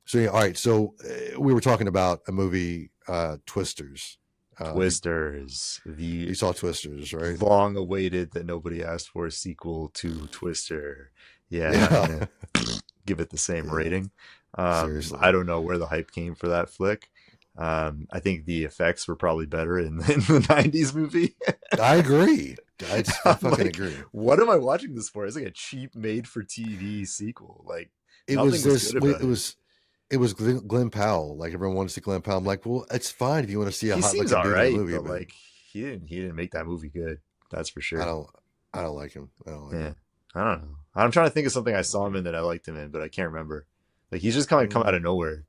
So yeah, all right. So we were talking about a movie, Twisters. Twisters, You the saw Twisters, right? long awaited that nobody asked for sequel to Twister. Yeah, not Yeah. gonna give it the same Yeah. rating. Seriously. I don't know where the hype came for that flick. I think the effects were probably better in the 90s movie. I agree. I I'm fucking like, agree. what am I watching this for? It's like a cheap made for TV sequel. Like It nothing was was this. good about it. It was Glen Powell. Like everyone wanted to see Glen Powell. I'm like, well, it's fine if you want to see a He hot seems looking all dude in a right, movie, but but like he didn't make that movie good. That's for I sure. don't I don't like him. I don't like Yeah. him. I don't know. I'm trying to think of something I saw him in that I liked him in, but I can't remember. Like he's just kind of come out Mm. of nowhere,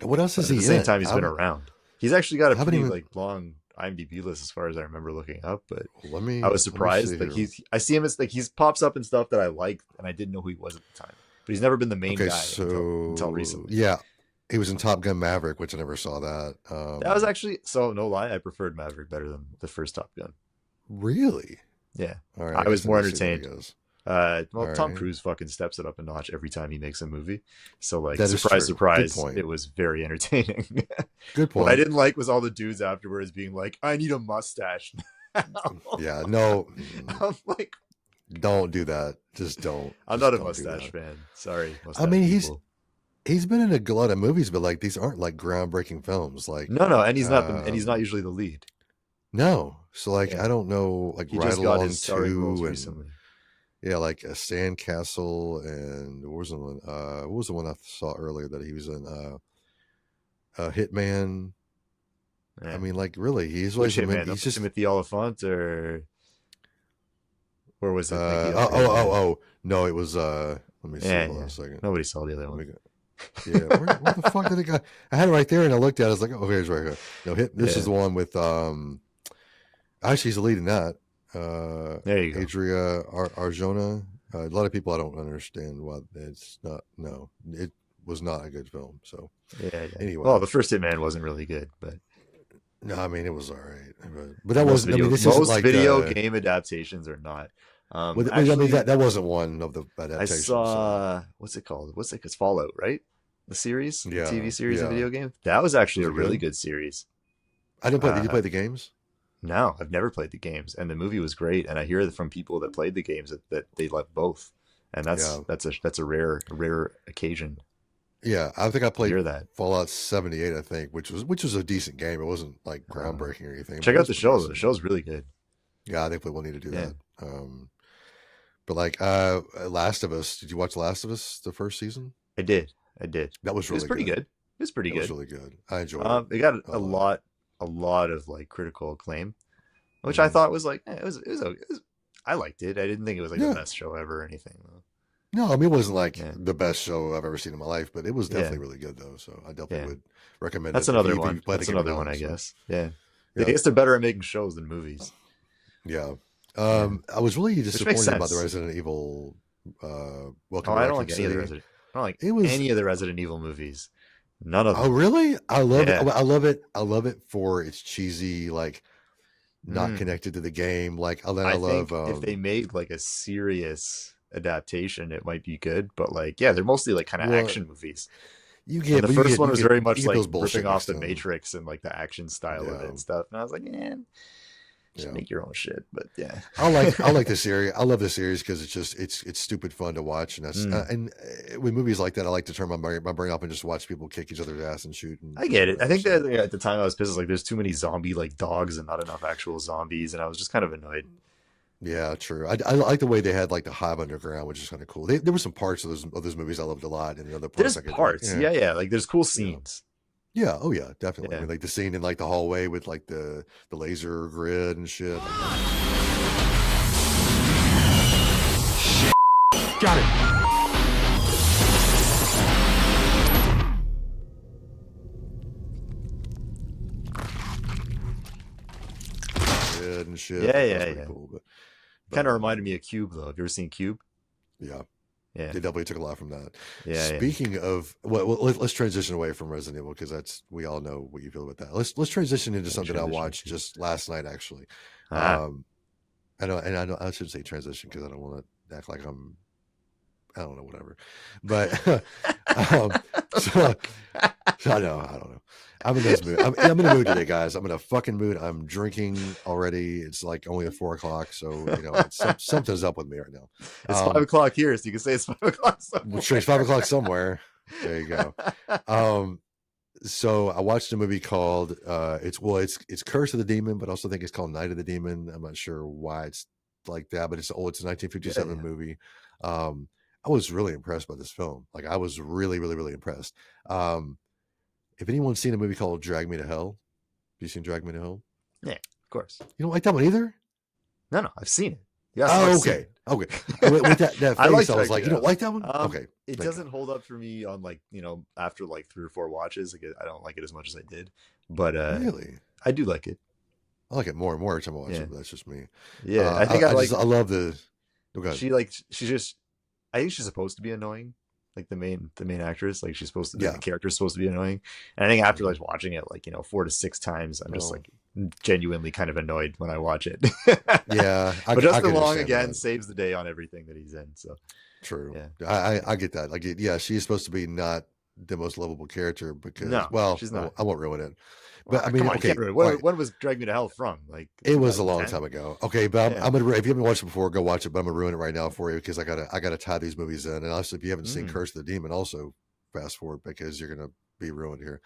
What else is but at the he same in? time, he's been around. He's actually got a I haven't pretty even. like long IMDb list as far as I remember looking up. But I was Let me see surprised. Like here. I see him as like he's pops up in stuff that I liked, and I didn't know who he was at the time. But he's never been the main Okay, guy until so recently. yeah, he was in Top Gun Maverick, which I never saw that. That was actually so no lie. I preferred Maverick better than the first Top Gun. Really? Yeah, All right, I I was guess I more need to see that, I entertained. guess. Well, All Tom right, Cruise fucking steps it up a notch every time he makes a movie. So, like, that is surprise, true. Good surprise, point. it was very entertaining. Good What I point. didn't like was all the dudes afterwards being like, "I need a mustache now." Yeah, no, I'm like, don't do that. Just don't. I'm Just not a don't do mustache that. fan. Sorry, I mustache mean, people. he's been in a lot of movies, but like these aren't like groundbreaking films. Like, No, no, and he's not um, usually the lead. no. So like, Yeah, I don't know, like he Ride just got Along his starring roles 2 and recently. yeah, like a Sandcastle and what was the one I saw earlier that he was in? Hitman. I Yeah, mean, like really, he's which always Hitman? he's just Timothy Oliphant or was it Nicky Hitman? no, it was let me see. Yeah, Hold on yeah. a second. Nobody saw the other Let one. me go. Yeah, where the fuck did it go? I had it right there and I looked at it. I was like, oh, here's right here. No, this is Yeah, the one with actually he's the lead in that. there you go. Adria Arjona. A lot of people I don't understand why it's not. No, it was not a good film. So Yeah, yeah. anyway, Well, the first Hitman wasn't really good, but no, I mean it was all right, but that wasn't. I mean, this isn't most like video game adaptations are not. I mean Actually, that wasn't one of the I adaptations. So saw what's it called? It's Fallout, right? The series, the yeah, TV series of yeah. video game. That was actually Was a it really good? good series. I didn't play. Did you Uh, play the games? no, I've never played the games, and the movie was great. And I hear that from people that played the games that they love both, and Yeah, that's a rare occasion yeah. I think I to played hear that. Fallout 78. I think, which was a decent game. It wasn't like Uh, groundbreaking or anything, but Check it out was the pretty show. The decent. show's really good. Yeah, I think we'll need to do Yeah, that. But like Last of Us, did you watch Last of Us the first season? I did. I did. That was It was really pretty good. good. It was pretty That was good. really good. I enjoyed it It got a lot. a lot of like critical acclaim, which I Hmm. thought was like I liked it. I didn't think it was like the Yeah. best show ever or anything though. No, I mean it wasn't like Yeah, the best show I've ever seen in my life, but it was yeah, definitely really good though. So I definitely yeah. would recommend That's it if another if one. you play the That's game at another one, all. I So guess. Yeah, I yeah, guess they're better at making shows than movies. yeah. Yeah, I was really which makes disappointed about the sense. Resident Evil Oh, Welcome to I don't like Raccoon any of the City. Resident. I don't like It was any of the Resident Evil movies. None of oh them. really? I love it. Yeah. I love it. I love it for its cheesy, like not Mm. connected to the game. Like then I I love think if they made like a serious adaptation, it might be good. But like, yeah, they're mostly like kind of well action movies. you And get the but you first get one was very you much get like those ripping bullshit off mixed the in. Matrix and like the action style of it Yeah, and stuff. And I was like, yeah, just yeah. make your own shit. But yeah. I like the series. I love the series because it's stupid fun to watch, and that's Mm, with movies like that, I like to turn my brain off and just watch people kick each other's ass and shoot and I do get it. I whatever. think So that at the time I was pissed. Like, there's too many zombie like dogs and not enough actual zombies, and I was just kind of annoyed. yeah, true. I like the way they had like the hive underground, which is kind of cool. There were some parts of those movies I loved a lot, and the other parts There's I could like, parts, yeah, yeah. Like, there's cool yeah, scenes. yeah, oh yeah, definitely. I Yeah. mean, like the scene in like the hallway with like the laser grid and shit. Like, Got it. grid and shit. Yeah, Like, that was yeah, pretty yeah. cool. Kind But of reminded me of Cube, though. Have you ever seen Cube? yeah. Yeah, They definitely took a lot from that. yeah, yeah. Speaking of, let's transition away from Resident Evil because we all know what you feel about that. Let's transition into Let me something I transition watched to. just last night actually. Ah, Um, I know I shouldn't say transition because I don't want to act like I'm I don't know, whatever. But um, so, so I don't know. I'm in this mood. I'm in a mood today, guys. I'm in a fucking mood. I'm drinking already. It's like only at 4:00, so something's up with me right now. It's 5:00 here, so you can say it's 5:00 somewhere. It's 5:00 somewhere. There you go. So I watched a movie called it's Curse of the Demon, but I also think it's called Night of the Demon. I'm not sure why it's like that, but it's a 1957 movie. I was really impressed by this film. Like I was really, really, really impressed. If anyone's seen a movie called Drag Me to Hell, have you seen Drag Me to Hell? Yeah, of course. You don't like that one either? No, I've seen it. Yes, oh, okay. With that face, I was like, you don't like that one? Okay. It doesn't hold up for me on after 3 or 4 watches. I don't like it as much as I did, but really, I do like it. I like it more and more every time I watch it. But that's just me. Yeah, I think I love the. Okay. I think she's supposed to be annoying, like the main actress. Like she's supposed to be, the character's supposed to be annoying. And I think after watching it 4 to 6 times, I'm just genuinely kind of annoyed when I watch it. Yeah, but Justin Long again saves the day on everything that he's in. So true. Yeah, I get that. Like, yeah, she's supposed to be not the most lovable character because she's not. I won't ruin it. But I mean, when was Drag Me to Hell from? It was a long time ago. Okay, but I'm gonna, if you haven't watched it before, go watch it. But I'm gonna ruin it right now for you because I gotta tie these movies in. And also, if you haven't seen Curse of the Demon, also fast forward because you're gonna be ruined here.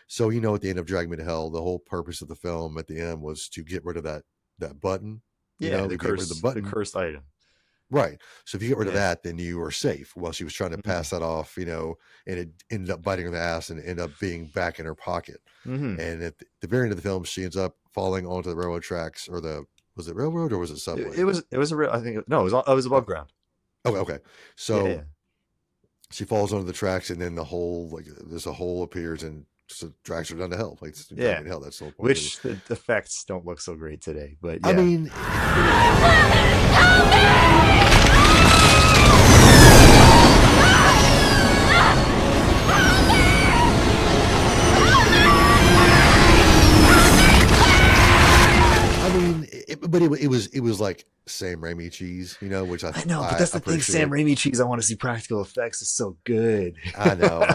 So at the end of Drag Me to Hell, the whole purpose of the film at the end was to get rid of that button. The cursed item. Right. So if you get rid of that, then you are safe. Well, she was trying to pass that off, and it ended up biting her in the ass and ended up being back in her pocket. And at the very end of the film, she ends up falling onto the railroad tracks, or was it railroad or was it subway? It was a real. I think it was above ground. Oh, okay. So she falls onto the tracks, and then there's a hole appears and just drags her down to hell. Like hell. That's the whole point. Which the effects don't look so great today, but I mean. But it was like Sam Raimi cheese, which I know, but that's the thing. Sam Raimi cheese. I want to see practical effects. Is so good. I know.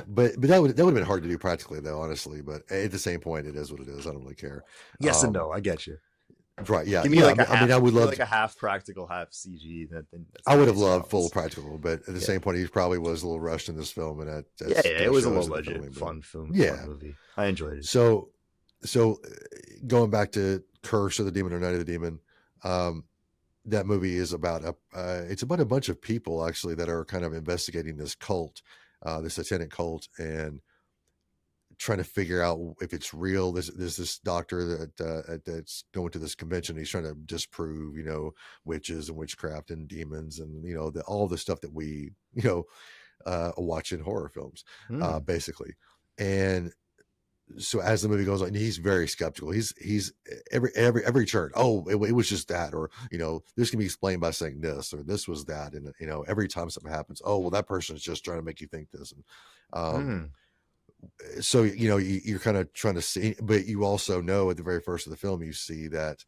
But that would have been hard to do practically, though, honestly. But at the same point, it is what it is. I don't really care. Yes and no. I get you. Right? Yeah. Give me I would love like a half practical, half CG. I would have loved full practical, but at the same point, he probably was a little rushed in this film, and it was a low budget, fun film. Fun movie. I enjoyed it. So going back to Curse of the Demon or Night of the Demon, that movie is about it's about a bunch of people actually that are kind of investigating this cult, this satanic cult, and trying to figure out if it's real. There's this doctor that's going to this convention. He's trying to disprove, witches and witchcraft and demons and all the stuff that we watch in horror films, basically. And so as the movie goes on, he's very skeptical. He's every turn. Oh, it was just that, or this can be explained by saying this, or this was that, and every time something happens, oh well, that person is just trying to make you think this, and so you're kind of trying to see, but you also know at the very first of the film, you see that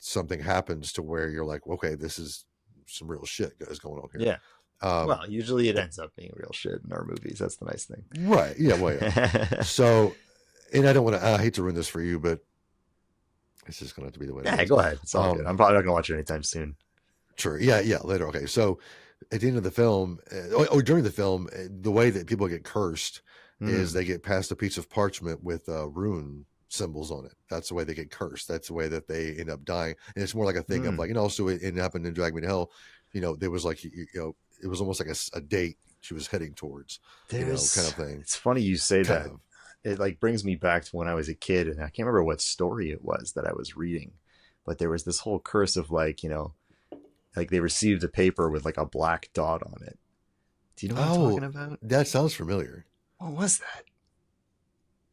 something happens to where you're like, okay, this is some real shit is going on here. Yeah. Well, usually it ends up being real shit in our movies. That's the nice thing. Right. Yeah. Well, yeah. So, and I hate to ruin this for you, but it's just going to have to be the way it is. Yeah, go ahead. It's all good. I'm probably not going to watch it anytime soon. Sure. Yeah. Later. Okay. So at the end of the film, or during the film, the way that people get cursed is they get passed a piece of parchment with rune symbols on it. That's the way they get cursed. That's the way that they end up dying. And it's more like a thing of like, so it happened in Drag Me to Hell. There was like, it was almost like a date she was heading towards, kind of thing. It's funny you say that. It brings me back to when I was a kid, and I can't remember what story it was that I was reading, but there was this whole curse of like they received a paper with like a black dot on it. Do you know what I'm talking about? That sounds familiar. What was that?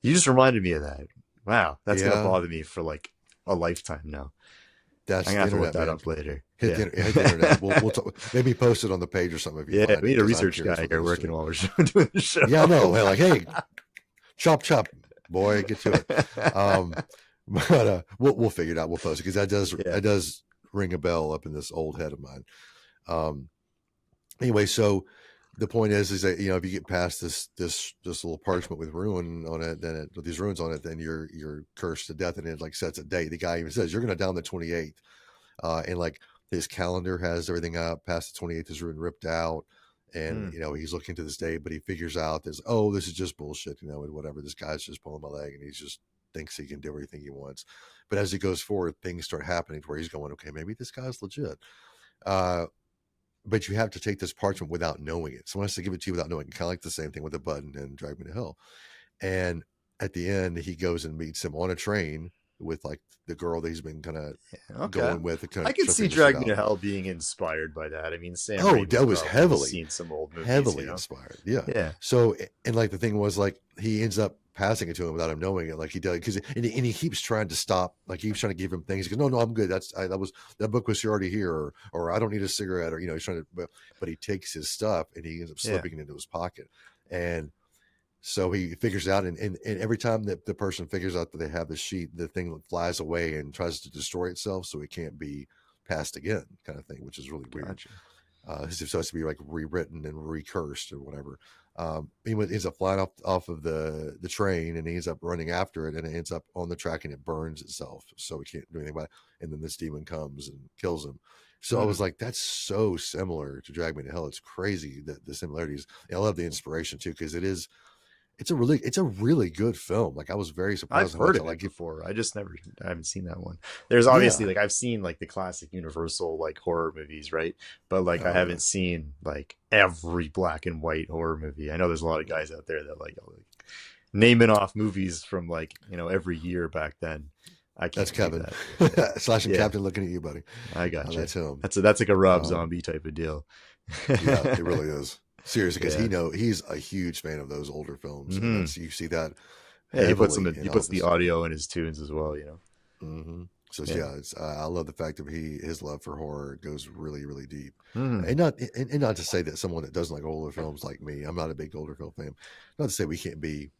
You just reminded me of that. Wow. That's going to bother me for like a lifetime now. That's I'm going to have to look that up later. Hit the internet. We'll talk, maybe post it on the page or something. If you find we need a research guy here working while we're doing the show. Yeah, I know. Like, hey, chop, boy, get to it. But we'll figure it out. We'll post it because that does ring a bell up in this old head of mine. Anyway, so the point is that if you get past this little parchment with ruin on it, with these runes on it, then you're cursed to death, and it like sets a date. The guy even says you're going to die on the 28th, and like his calendar has everything up past the 28th is ruin ripped out, and Mm. he's looking to this day, but he figures out this this is just bullshit, and whatever. This guy's just pulling my leg, and he's just thinks he can do everything he wants. But as he goes forward, things start happening to where he's going, okay, maybe this guy's legit. Uh, but you have to take this parchment without knowing it. Someone has to give it to you without knowing it. Kind of like the same thing with the button and Drag Me to Hell. And at the end, he goes and meets him on a train with like the girl that he's been kind of Okay. going with. Kind I of could trying to see figure this shit Drag Me out. to Hell being inspired by that. I mean, Sam Oh, Raimi's that was probably seen some old movies, heavily inspired. Yeah. Yeah. So, and like the thing was, like he ends up passing it to him without him knowing it. Like he does, because and he keeps trying to stop. Like he keeps trying to give him things. He goes, no, I'm good. That book was already here, or I don't need a cigarette, or he's trying to. But he takes his stuff and he ends up slipping it into his pocket, and so he figures out, and every time that the person figures out that they have the sheet, the thing flies away and tries to destroy itself, so it can't be passed again, kind of thing, which is really weird. Gotcha. It's supposed to be like rewritten and recursed or whatever. He ends up flying off of the train, and he ends up running after it, and it ends up on the track, and it burns itself, so he can't do anything about it. And then this demon comes and kills him. So I was like, that's so similar to Drag Me to Hell. It's crazy that the similarities. And I love the inspiration too, because it's a really good film. Like I was very surprised I've how much heard I of it like it. before. I haven't seen that one. There's obviously Yeah. like I've seen like the classic Universal like horror movies, right? But like I Oh yeah. haven't seen like every black and white horror movie. I know there's a lot of guys out there that like naming off movies from like, every year back then. I That's can't do Kevin. that. Slashing Yeah, Captain looking at you, buddy. I got you. That's him. That's like a Rob Um, Zombie type of deal. yeah, it really is. Seriously, because Yeah. he's a huge fan of those older films, and Hmm. you see that Yeah, he puts heavily in he all puts of the his. audio in his tunes as well, Mm-hmm. So Yeah. it's I love the fact that his love for horror goes really really deep, Hmm. and not to say that someone that doesn't like older films like me, I'm not a big older film fan. Not to say we can't be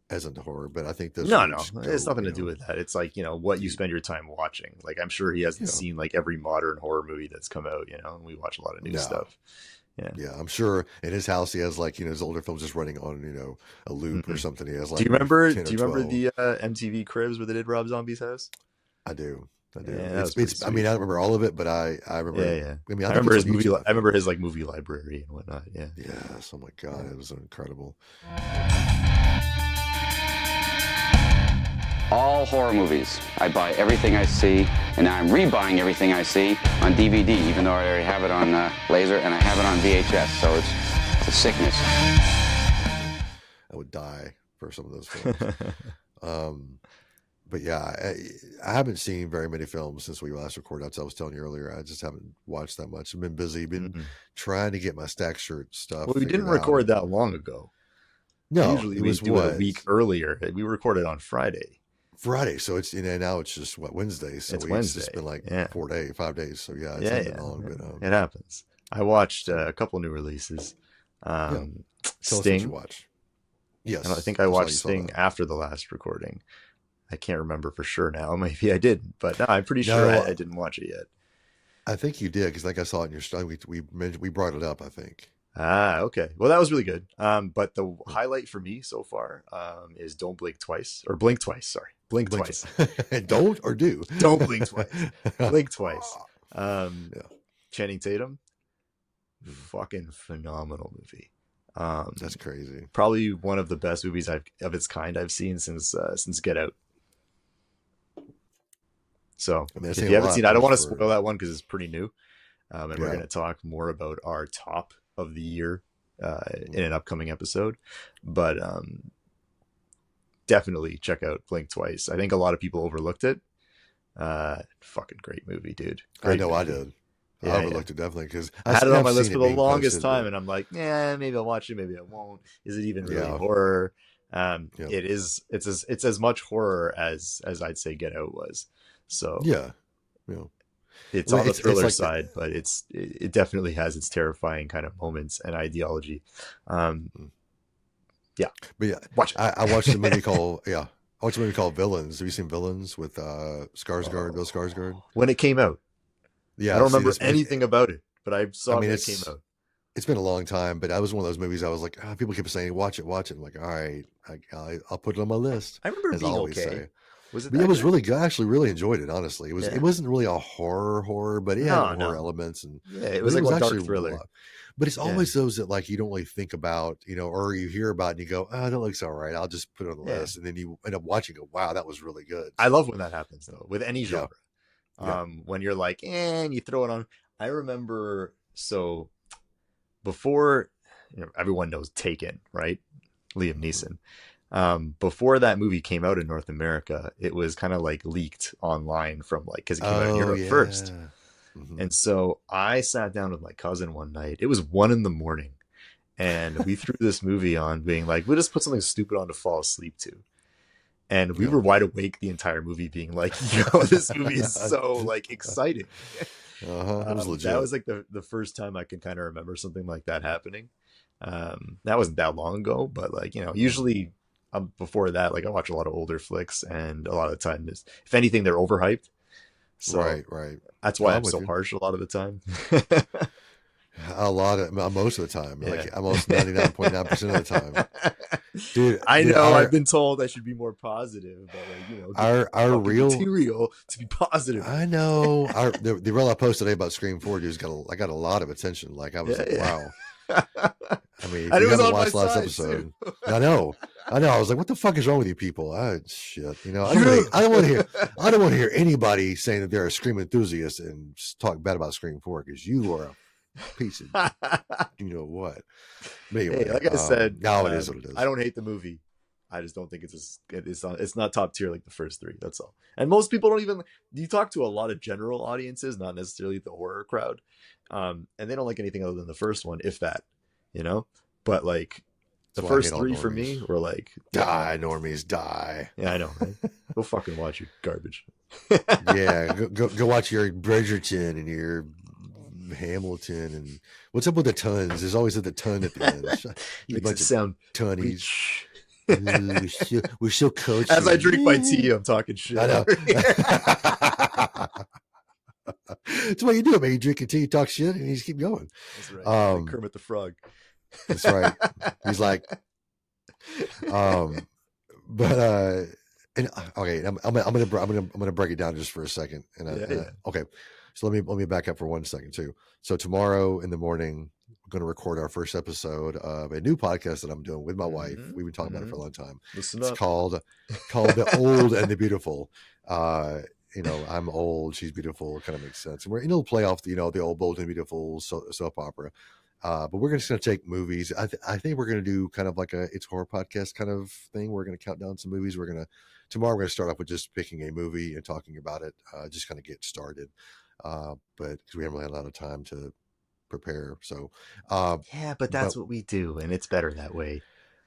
as into horror, but I think those No, roots it's go, nothing to do with that. It's like, what you deep. spend your time watching. Like, I'm sure he hasn't You know, seen like every modern horror movie that's come out, and we watch a lot of new no. stuff. Yeah. Yeah, I'm sure in his house he has like his older films just running on a loop or Hmm. something. He has Do like you remember? 10 Do or you remember 12. the MTV Cribs where they did Rob Zombie's house? I do, I do. Yeah, that was pretty I mean, sweet. I don't remember all of it, but I Yeah, remember. yeah. I mean, I I think remember it's his on movie. YouTube. I I remember think. his like movie library and whatnot. Yeah. Yes. Oh my God, Yeah. it was incredible. All horror movies. I buy everything I see, and now I'm rebuying everything I see on DVD, even though I already have it on laser and I have it on VHS, so it's a sickness. I would die for some of those films. But yeah, I haven't seen very many films since we last recorded. As I was telling you earlier, I just haven't watched that much. I've been busy, been Mhm. trying to get my stack shirt stuff Well, we didn't figured out. record that long ago. No, Usually it we was do it a week earlier. We recorded on Friday. Friday, so it's now it's just Wednesday, so It's it's Wednesday. just been like Yeah. 5 days. So yeah, it's Yeah, not been yeah. long, but It happens. I watched so a couple new releases. yeah. Tell us what you Sting. watch. And I Yes, think I I saw watched you saw Sting that. after the last recording. I can't remember for sure now. Maybe I didn't, but no, I'm pretty sure No, I didn't watch it yet. I think you did because like I saw it in your stuff. We brought it up. I think. Ah, okay. Well, that was really good. But the highlight for me so far is Don't Blink Twice, or Blink Twice. Sorry, Blink Blink Twice. Don't or do. Don't blink twice. Blink twice. Yeah, Channing Tatum, fucking phenomenal movie. that's crazy. Probably one of the best movies of its kind I've seen since Get Out. So I mean, I've if seen you a haven't lot seen, I don't want to for spoil that one because it's pretty new, and we're yeah. going to talk more about our top of the year in an upcoming episode. But definitely check out Blink Twice. I think a lot of people overlooked it. Fucking great movie, dude. I Great know I movie. did. Yeah, I yeah. overlooked it definitely because I had it on my I've list seen for it the being longest posted, time, but and I'm like, yeah, maybe I'll watch it, maybe I won't. Is it even really yeah, horror? yeah, It is. It's as much horror as I'd say Get Out was. So yeah. Yeah. it's Well, on the it's thriller like side, but it definitely has its terrifying kind of moments and ideology. Yeah, but yeah, watch it. I watched a movie called I watched a movie called Villains. Have you seen Villains with Skarsgård, Bill Skarsgård? When it came out, Yeah, I don't see remember this. anything about it, but I I saw mean, when it came out. it's been a long time, but that was one of those movies I was like, people keep saying, watch it. I'm like, all right, I'll put it on my list. I remember As I being always okay. say. Was it But that it was good? really good. I actually really enjoyed it, honestly. Yeah. It wasn't really a horror, but it had horror elements, and yeah, it but was it like was a dark actually a thriller. lot. But it's Yeah. always those that like you don't really think about, you know, or you hear about and you go, oh, that looks all right. I'll just put it on the Yeah. list, and then you end up watching. Go, wow, that was really good. I love when that happens though, with any Yeah. genre. When you're like, and you throw it on. I remember before, you know, everyone knows Taken, right? Liam Neeson. Before that movie came out in North America, it was kind of like leaked online from like, because it came out in Europe first. Mm-hmm. And so I sat down with my cousin one night. It was 1 a.m, and we threw this movie on, being like, we'll just put something stupid on to fall asleep to. And we were wide awake the entire movie, being like, yo, this movie is so like exciting. That was legit. That was like the first time I can kind of remember something like that happening. That wasn't that long ago, but like, you know, usually before that, like I watch a lot of older flicks, and a lot of the time, if anything, they're overhyped. So right. That's why I'm so harsh a lot of the time. Most of the time, like almost 99.9% of the time. Dude, I know I've been told I should be more positive, but like, you know, our real material to be positive. I know. The reel I posted today about Scream 4, dude, I got a lot of attention. Like I was wow. I mean, if you haven't watched last episode, I know. I was like, what the fuck is wrong with you people? Shit. You know, I don't want to hear anybody saying that they're a Scream enthusiast and talk bad about Scream 4, because you are a piece of you know what. But anyway, hey, like I said, now it is what it is. I don't hate the movie. I just don't think it's not top tier like the first 3. That's all. And most people don't even. You talk to a lot of general audiences, not necessarily the horror crowd, and they don't like anything other than the first one, if that, you know. But like the first 3 for me were like, die, normies, die. Yeah, I know. Right? Go fucking watch your garbage. Yeah, go watch your Bridgerton and your Hamilton, and what's up with the tons? There's always the ton at the end. Makes it sound tunnies. We're so coachy. As I drink my tea, I'm talking shit. I know. That's what you do, man. You drink your tea, you talk shit, and you just keep going. That's right. Like Kermit the Frog. That's right. He's like, but and okay, I'm gonna break it down just for a second, and okay. So let me back up for 1 second too. So tomorrow in the morning, we're going to record our first episode of a new podcast that I'm doing with my wife. We've been talking about it for a long time. It's called The Old and the Beautiful. You know, I'm old, she's beautiful. It kind of makes sense. And we're, you know, play off the, you know, the old, bold and beautiful soap opera. But we're just going to take movies. I think we're going to do kind of like a It's Horror podcast kind of thing. We're going to count down some movies. Tomorrow we're going to start off with just picking a movie and talking about it, just kind of get started. But because we haven't really had a lot of time to prepare, so but that's what we do, and it's better that way.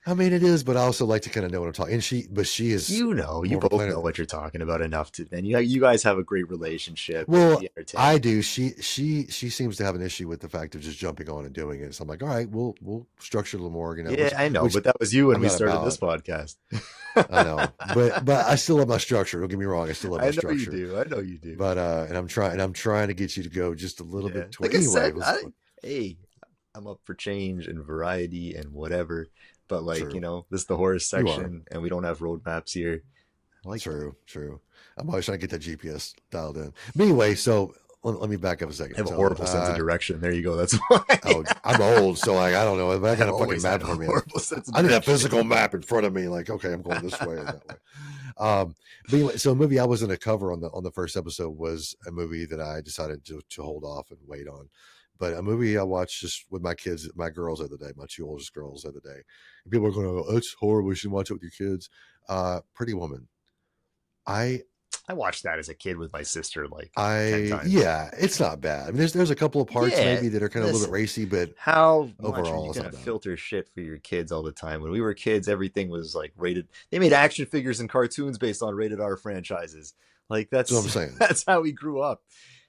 I mean, it is, but I also like to kind of know what I'm talking. And she is, you both know what you're talking about enough to, and you guys have a great relationship. Well, I do. She seems to have an issue with the fact of just jumping on and doing it. So I'm like, all right, we'll structure a little more. You know, I know, but that was you when we started this podcast. I know, but I still love my structure. Don't get me wrong, I still love my structure. I know you do. But and I'm trying to get you to go just a little bit. Like anyway, hey, I'm up for change and variety and whatever. But like, you know, this is the horror section, and we don't have roadmaps here. True. I'm always trying to get that GPS dialed in. But anyway, so let me back up a second. I have a horrible sense of direction. There you go. That's why. I'm old, so like I don't know. I got a fucking map for me. I need a physical map in front of me. Like, okay, I'm going this way or that way. But anyway, so a movie I was going to cover on the first episode was a movie that I decided to hold off and wait on. But a movie I watched just with my kids, my girls the other day, my 2 oldest girls the other day. And people are going to go, oh, it's horrible. You should watch it with your kids. Pretty Woman. I watched that as a kid with my sister, like 10 times. Yeah, it's not bad. I mean, there's a couple of parts maybe that are kind of a little bit racy, but how overall, much are you gonna filter shit for your kids all the time? When we were kids, everything was like rated. They made action figures and cartoons based on rated R franchises. Like that's what I'm saying. That's how we grew up.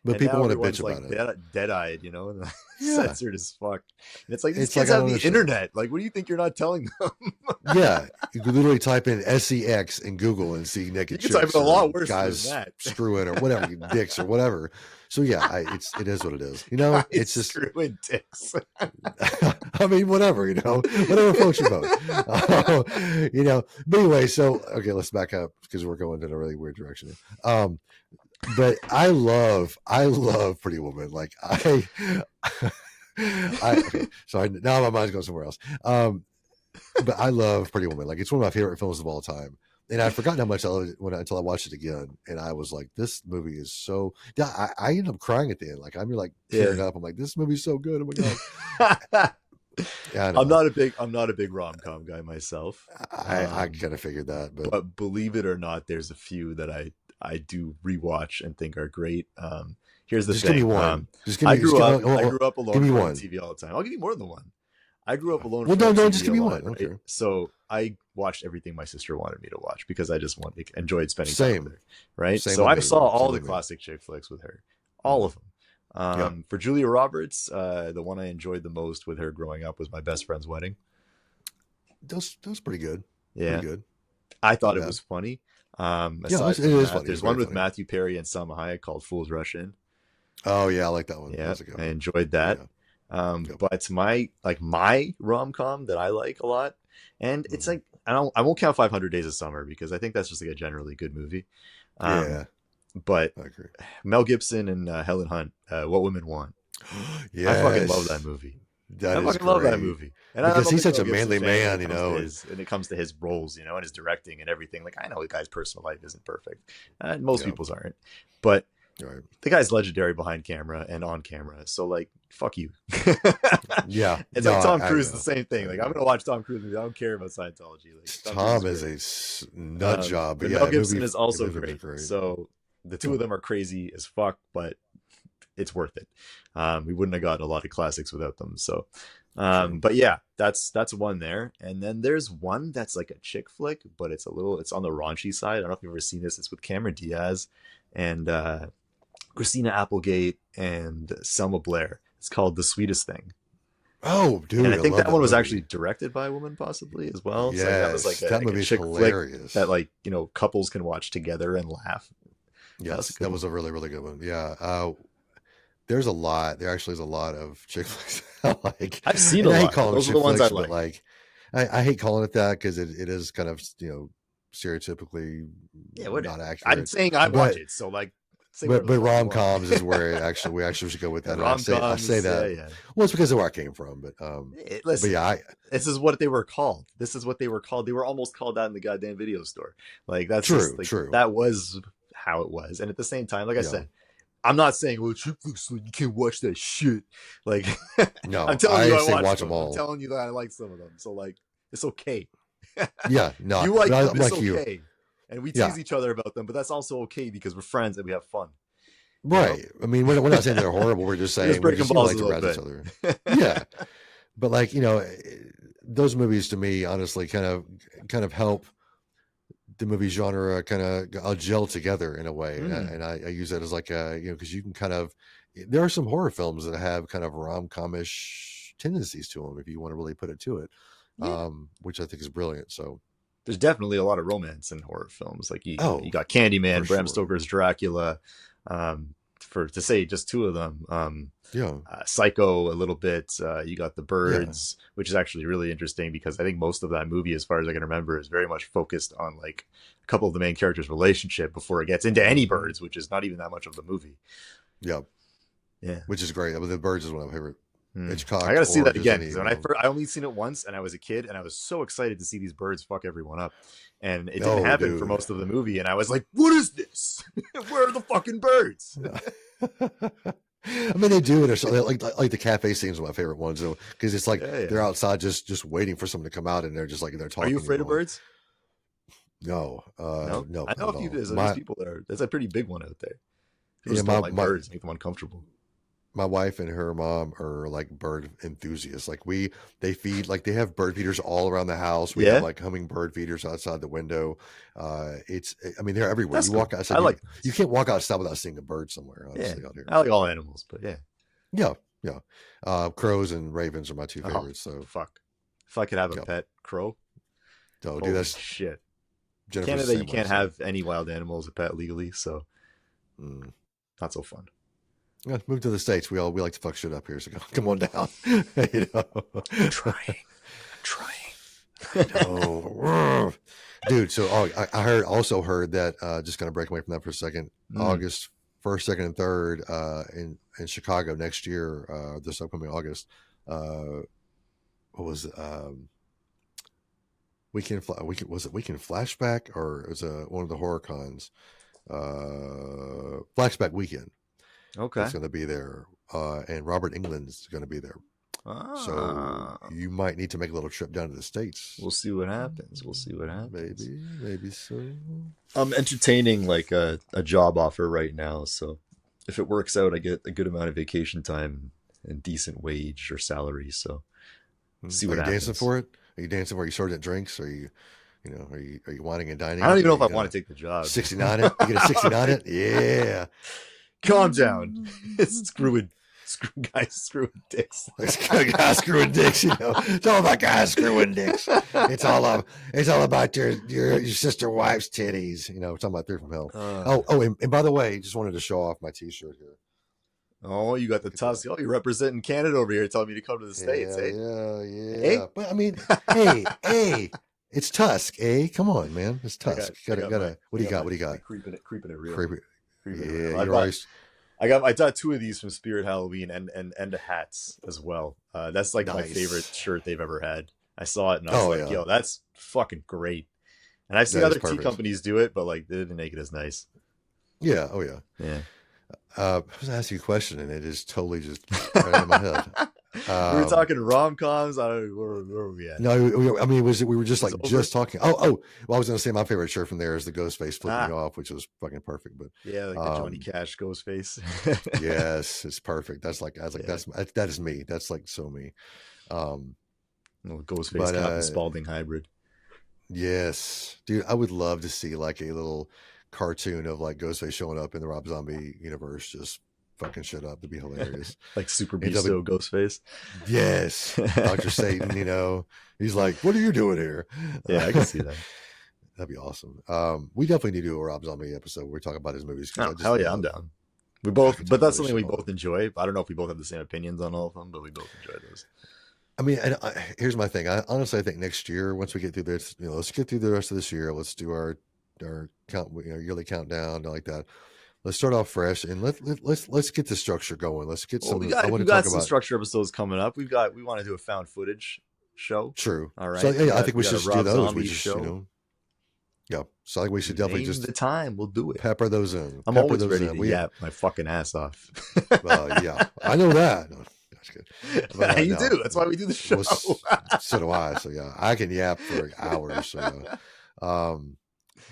But And people now want to everyone's bitch like about it. dead-eyed, and Yeah. censored as fuck. And it's like these It's like, kids I have don't the understand. internet. Like, what do you think you're not telling them? Yeah, you could literally type in SEX in Google and see naked You can type chicks it a lot or worse guys than that. screwing or whatever, dicks or whatever. So yeah, it is what it is. You know, it's just screwing dicks. I mean, whatever, whatever floats your boat. But anyway, so okay, let's back up because we're going in a really weird direction here. But I love Pretty Woman. Like okay, so now my mind's going somewhere else. But I love Pretty Woman. Like, it's one of my favorite films of all time. And I'd forgotten how much I loved it until I watched it again. And I was like, this movie is so. Yeah, I ended up crying at the end. Like, I'm like tearing up. I'm like, this movie's so good. Oh my god. Yeah, I'm not a big rom-com guy myself. I kind of figured that, but believe it or not, there's a few that I do rewatch and think are great. Here's the just thing. Give me one. I grew up alone give me on one. TV all the time. I'll give you more than one. I grew up alone. Well, don't just give me one. Right? Okay. So I watched everything my sister wanted me to watch because I just enjoyed spending time with her. Right. So I saw all the classic chick flicks with her, all of them. For Julia Roberts, the one I enjoyed the most with her growing up was My Best Friend's Wedding. Those pretty good. Yeah, pretty good. I thought it was funny. It is funny. There's one with Matthew Perry and Salma Hayek called Fools Rush In. Oh yeah, I like that one. Yeah, I enjoyed that. Yeah. But my rom-com that I like a lot, and it's like I won't count 500 Days of Summer because I think that's just like a generally good movie. But I agree. Mel Gibson and Helen Hunt, What Women Want. Yeah, I fucking love that movie. I fucking love that movie. And because he's such a manly man, and it comes to his roles, and his directing and everything. Like, I know the guy's personal life isn't perfect, and most people's aren't, but the guy's legendary behind camera and on camera. So, like, fuck you. It's like Tom Cruise, the same thing. Like, I'm gonna watch Tom Cruise movies. I don't care about Scientology. Like, Tom is a nut job, but Mel Gibson is also great. So the two of them are crazy as fuck, but it's worth it. We wouldn't have gotten a lot of classics without them. So, but yeah, that's one there. And then there's one that's like a chick flick, but it's on the raunchy side. I don't know if you've ever seen this. It's with Cameron Diaz and Christina Applegate and Selma Blair. It's called The Sweetest Thing. Oh, dude! And I think that one was actually directed by a woman, possibly as well. Yeah, so that was like a chick hilarious. Flick that, like, couples can watch together and laugh. Yes, that was a really, really good one. Yeah. There's a lot. There actually is a lot of chick flicks I like. I've seen a lot. Those are the ones I like. But like, I hate calling it that because it is kind of stereotypically not accurate. I'm saying I watch it, so like. But rom-coms is where we actually should go with that. I say that. Yeah. Well, it's because of where I came from, but listen, but yeah, this is what they were called. They were almost called that in the goddamn video store. Like, that's true. That was how it was. And at the same time, like I said, I'm not saying, well, chick flicks, you can't watch that shit. Like, no, I'm telling you, I watch them all. I'm telling you that I like some of them. So, like, it's okay. Yeah, no, you like them, it's like okay. You. And we tease each other about them, but that's also okay because we're friends and we have fun. Right. I mean, we're not saying they're horrible. We're just saying we just like to razz each other. Yeah. But like, those movies to me, honestly, kind of help the movie genre kind of gel together in a way. And I use that as like because you can kind of, there are some horror films that have kind of rom-com-ish tendencies to them, if you want to really put it to it, which I think is brilliant. So there's definitely a lot of romance in horror films. Like you got Candyman, Bram Stoker's Dracula, to say just two of them. Psycho a little bit. You got The Birds, which is actually really interesting because I think most of that movie, as far as I can remember, is very much focused on like a couple of the main characters' relationship before it gets into any birds, which is not even that much of the movie. Yeah, which is great. I mean, The Birds is one of my favorite. Hitchcock. I gotta see that again. I only seen it once, and I was a kid, and I was so excited to see these birds fuck everyone up, and it didn't happen for most of the movie. And I was like, "What is this? Where are the fucking birds?" I mean, they do it. Like the cafe scenes are my favorite ones, because it's like they're outside just waiting for someone to come out, and they're just like they're talking. Are you afraid of birds? No, no. I know a few. There's people that are. There's a pretty big one out there. People just don't like birds, make them uncomfortable. my wife and her mom are like bird enthusiasts. Like they feed, like they have bird feeders all around the house. We have Yeah, like hummingbird feeders outside the window. I mean, they're everywhere. that's You cool. walk outside, I like you those. can't walk outside without seeing a bird somewhere, Yeah, honestly, out here. I like all animals, but yeah. Yeah, yeah. Crows and ravens are my two Oh, favorites. So fuck. If I could have a yeah. pet crow, So, dude, holy that's shit. Jennifer's Canada, the you same way. can't So, have any wild animal as a pet legally, so mm. not so fun. Yeah, move to the States. We like to fuck shit up here. So come on down. You know? I'm trying. Oh, dude. So I also heard that just gonna break away from that for a second. August 1st, 2nd, and 3rd in Chicago next year, this upcoming August. What was it? Weekend Flashback, or it was one of the horror cons? Flashback Weekend. Okay. It's going to be there, and Robert England's going to be there. So you might need to make a little trip down to the States. We'll see what happens. Maybe so. I'm entertaining like a job offer right now, so if it works out, I get a good amount of vacation time and decent wage or salary. So see what happens. Dancing for it? Are you dancing where you served at drinks? Or are you whining and dining? I don't even know if I want to take the job. 69 it? You get a 69 it? Yeah. Calm down. It's screwing dicks. Guys screwing dicks, It's all about guys screwing dicks. It's all about your sister wife's titties. We're talking about Through from Hell. And by the way, just wanted to show off my t-shirt here. Oh, you got the Tusk. Oh, you're representing Canada over here, telling me to come to the States, eh? Yeah. Hey? But I mean, hey, it's Tusk, eh? Come on, man. It's Tusk. What do you got? Creeping it real. Creepy. Yeah, I got 2 of these from Spirit Halloween and the hats as well. That's like my favorite shirt they've ever had. I saw it and I was like, yo, that's fucking great. And I've seen other tea companies do it, but like they didn't make it as nice. Yeah. Oh yeah. Yeah. I was gonna ask you a question and it is totally just right in my head. We were talking RomComs. Where were we at? No, I mean, we were just talking. Well, I was gonna say my favorite shirt from there is the Ghostface flipping off, which was fucking perfect. But yeah, like the Johnny Cash Ghostface. Yes, it's perfect. That is me. That's like so me. Ghostface Captain Spaulding hybrid. Yes, dude, I would love to see like a little cartoon of like Ghostface showing up in the Rob Zombie universe, just fucking shit up. To be hilarious. Like Super Beasto Ghostface. Yes. Dr. Satan, he's like, what are you doing here? Yeah, I can see that. That'd be awesome. We definitely need to do a Rob Zombie episode where we talk about his movies. Hell yeah, I'm down. We both, but that's something we both enjoy. I don't know if we both have the same opinions on all of them, but we both enjoy those. I mean, here's my thing. I honestly think next year, once we get through this, let's get through the rest of this year. Let's do our count, yearly countdown like that. Let's start off fresh and let's get the structure going. Let's get some. We got some structure episodes coming up. We want to do a found footage show. True. All right. So yeah, I think we should do those. We just show. Yeah. So I think we should definitely just the time. We'll do it. Pepper those in. I'm always ready to yap my fucking ass off. Yeah, I know that. No, that's good. But, you do. That's why we do the show. Well, so do I. So yeah, I can yap for hours. So,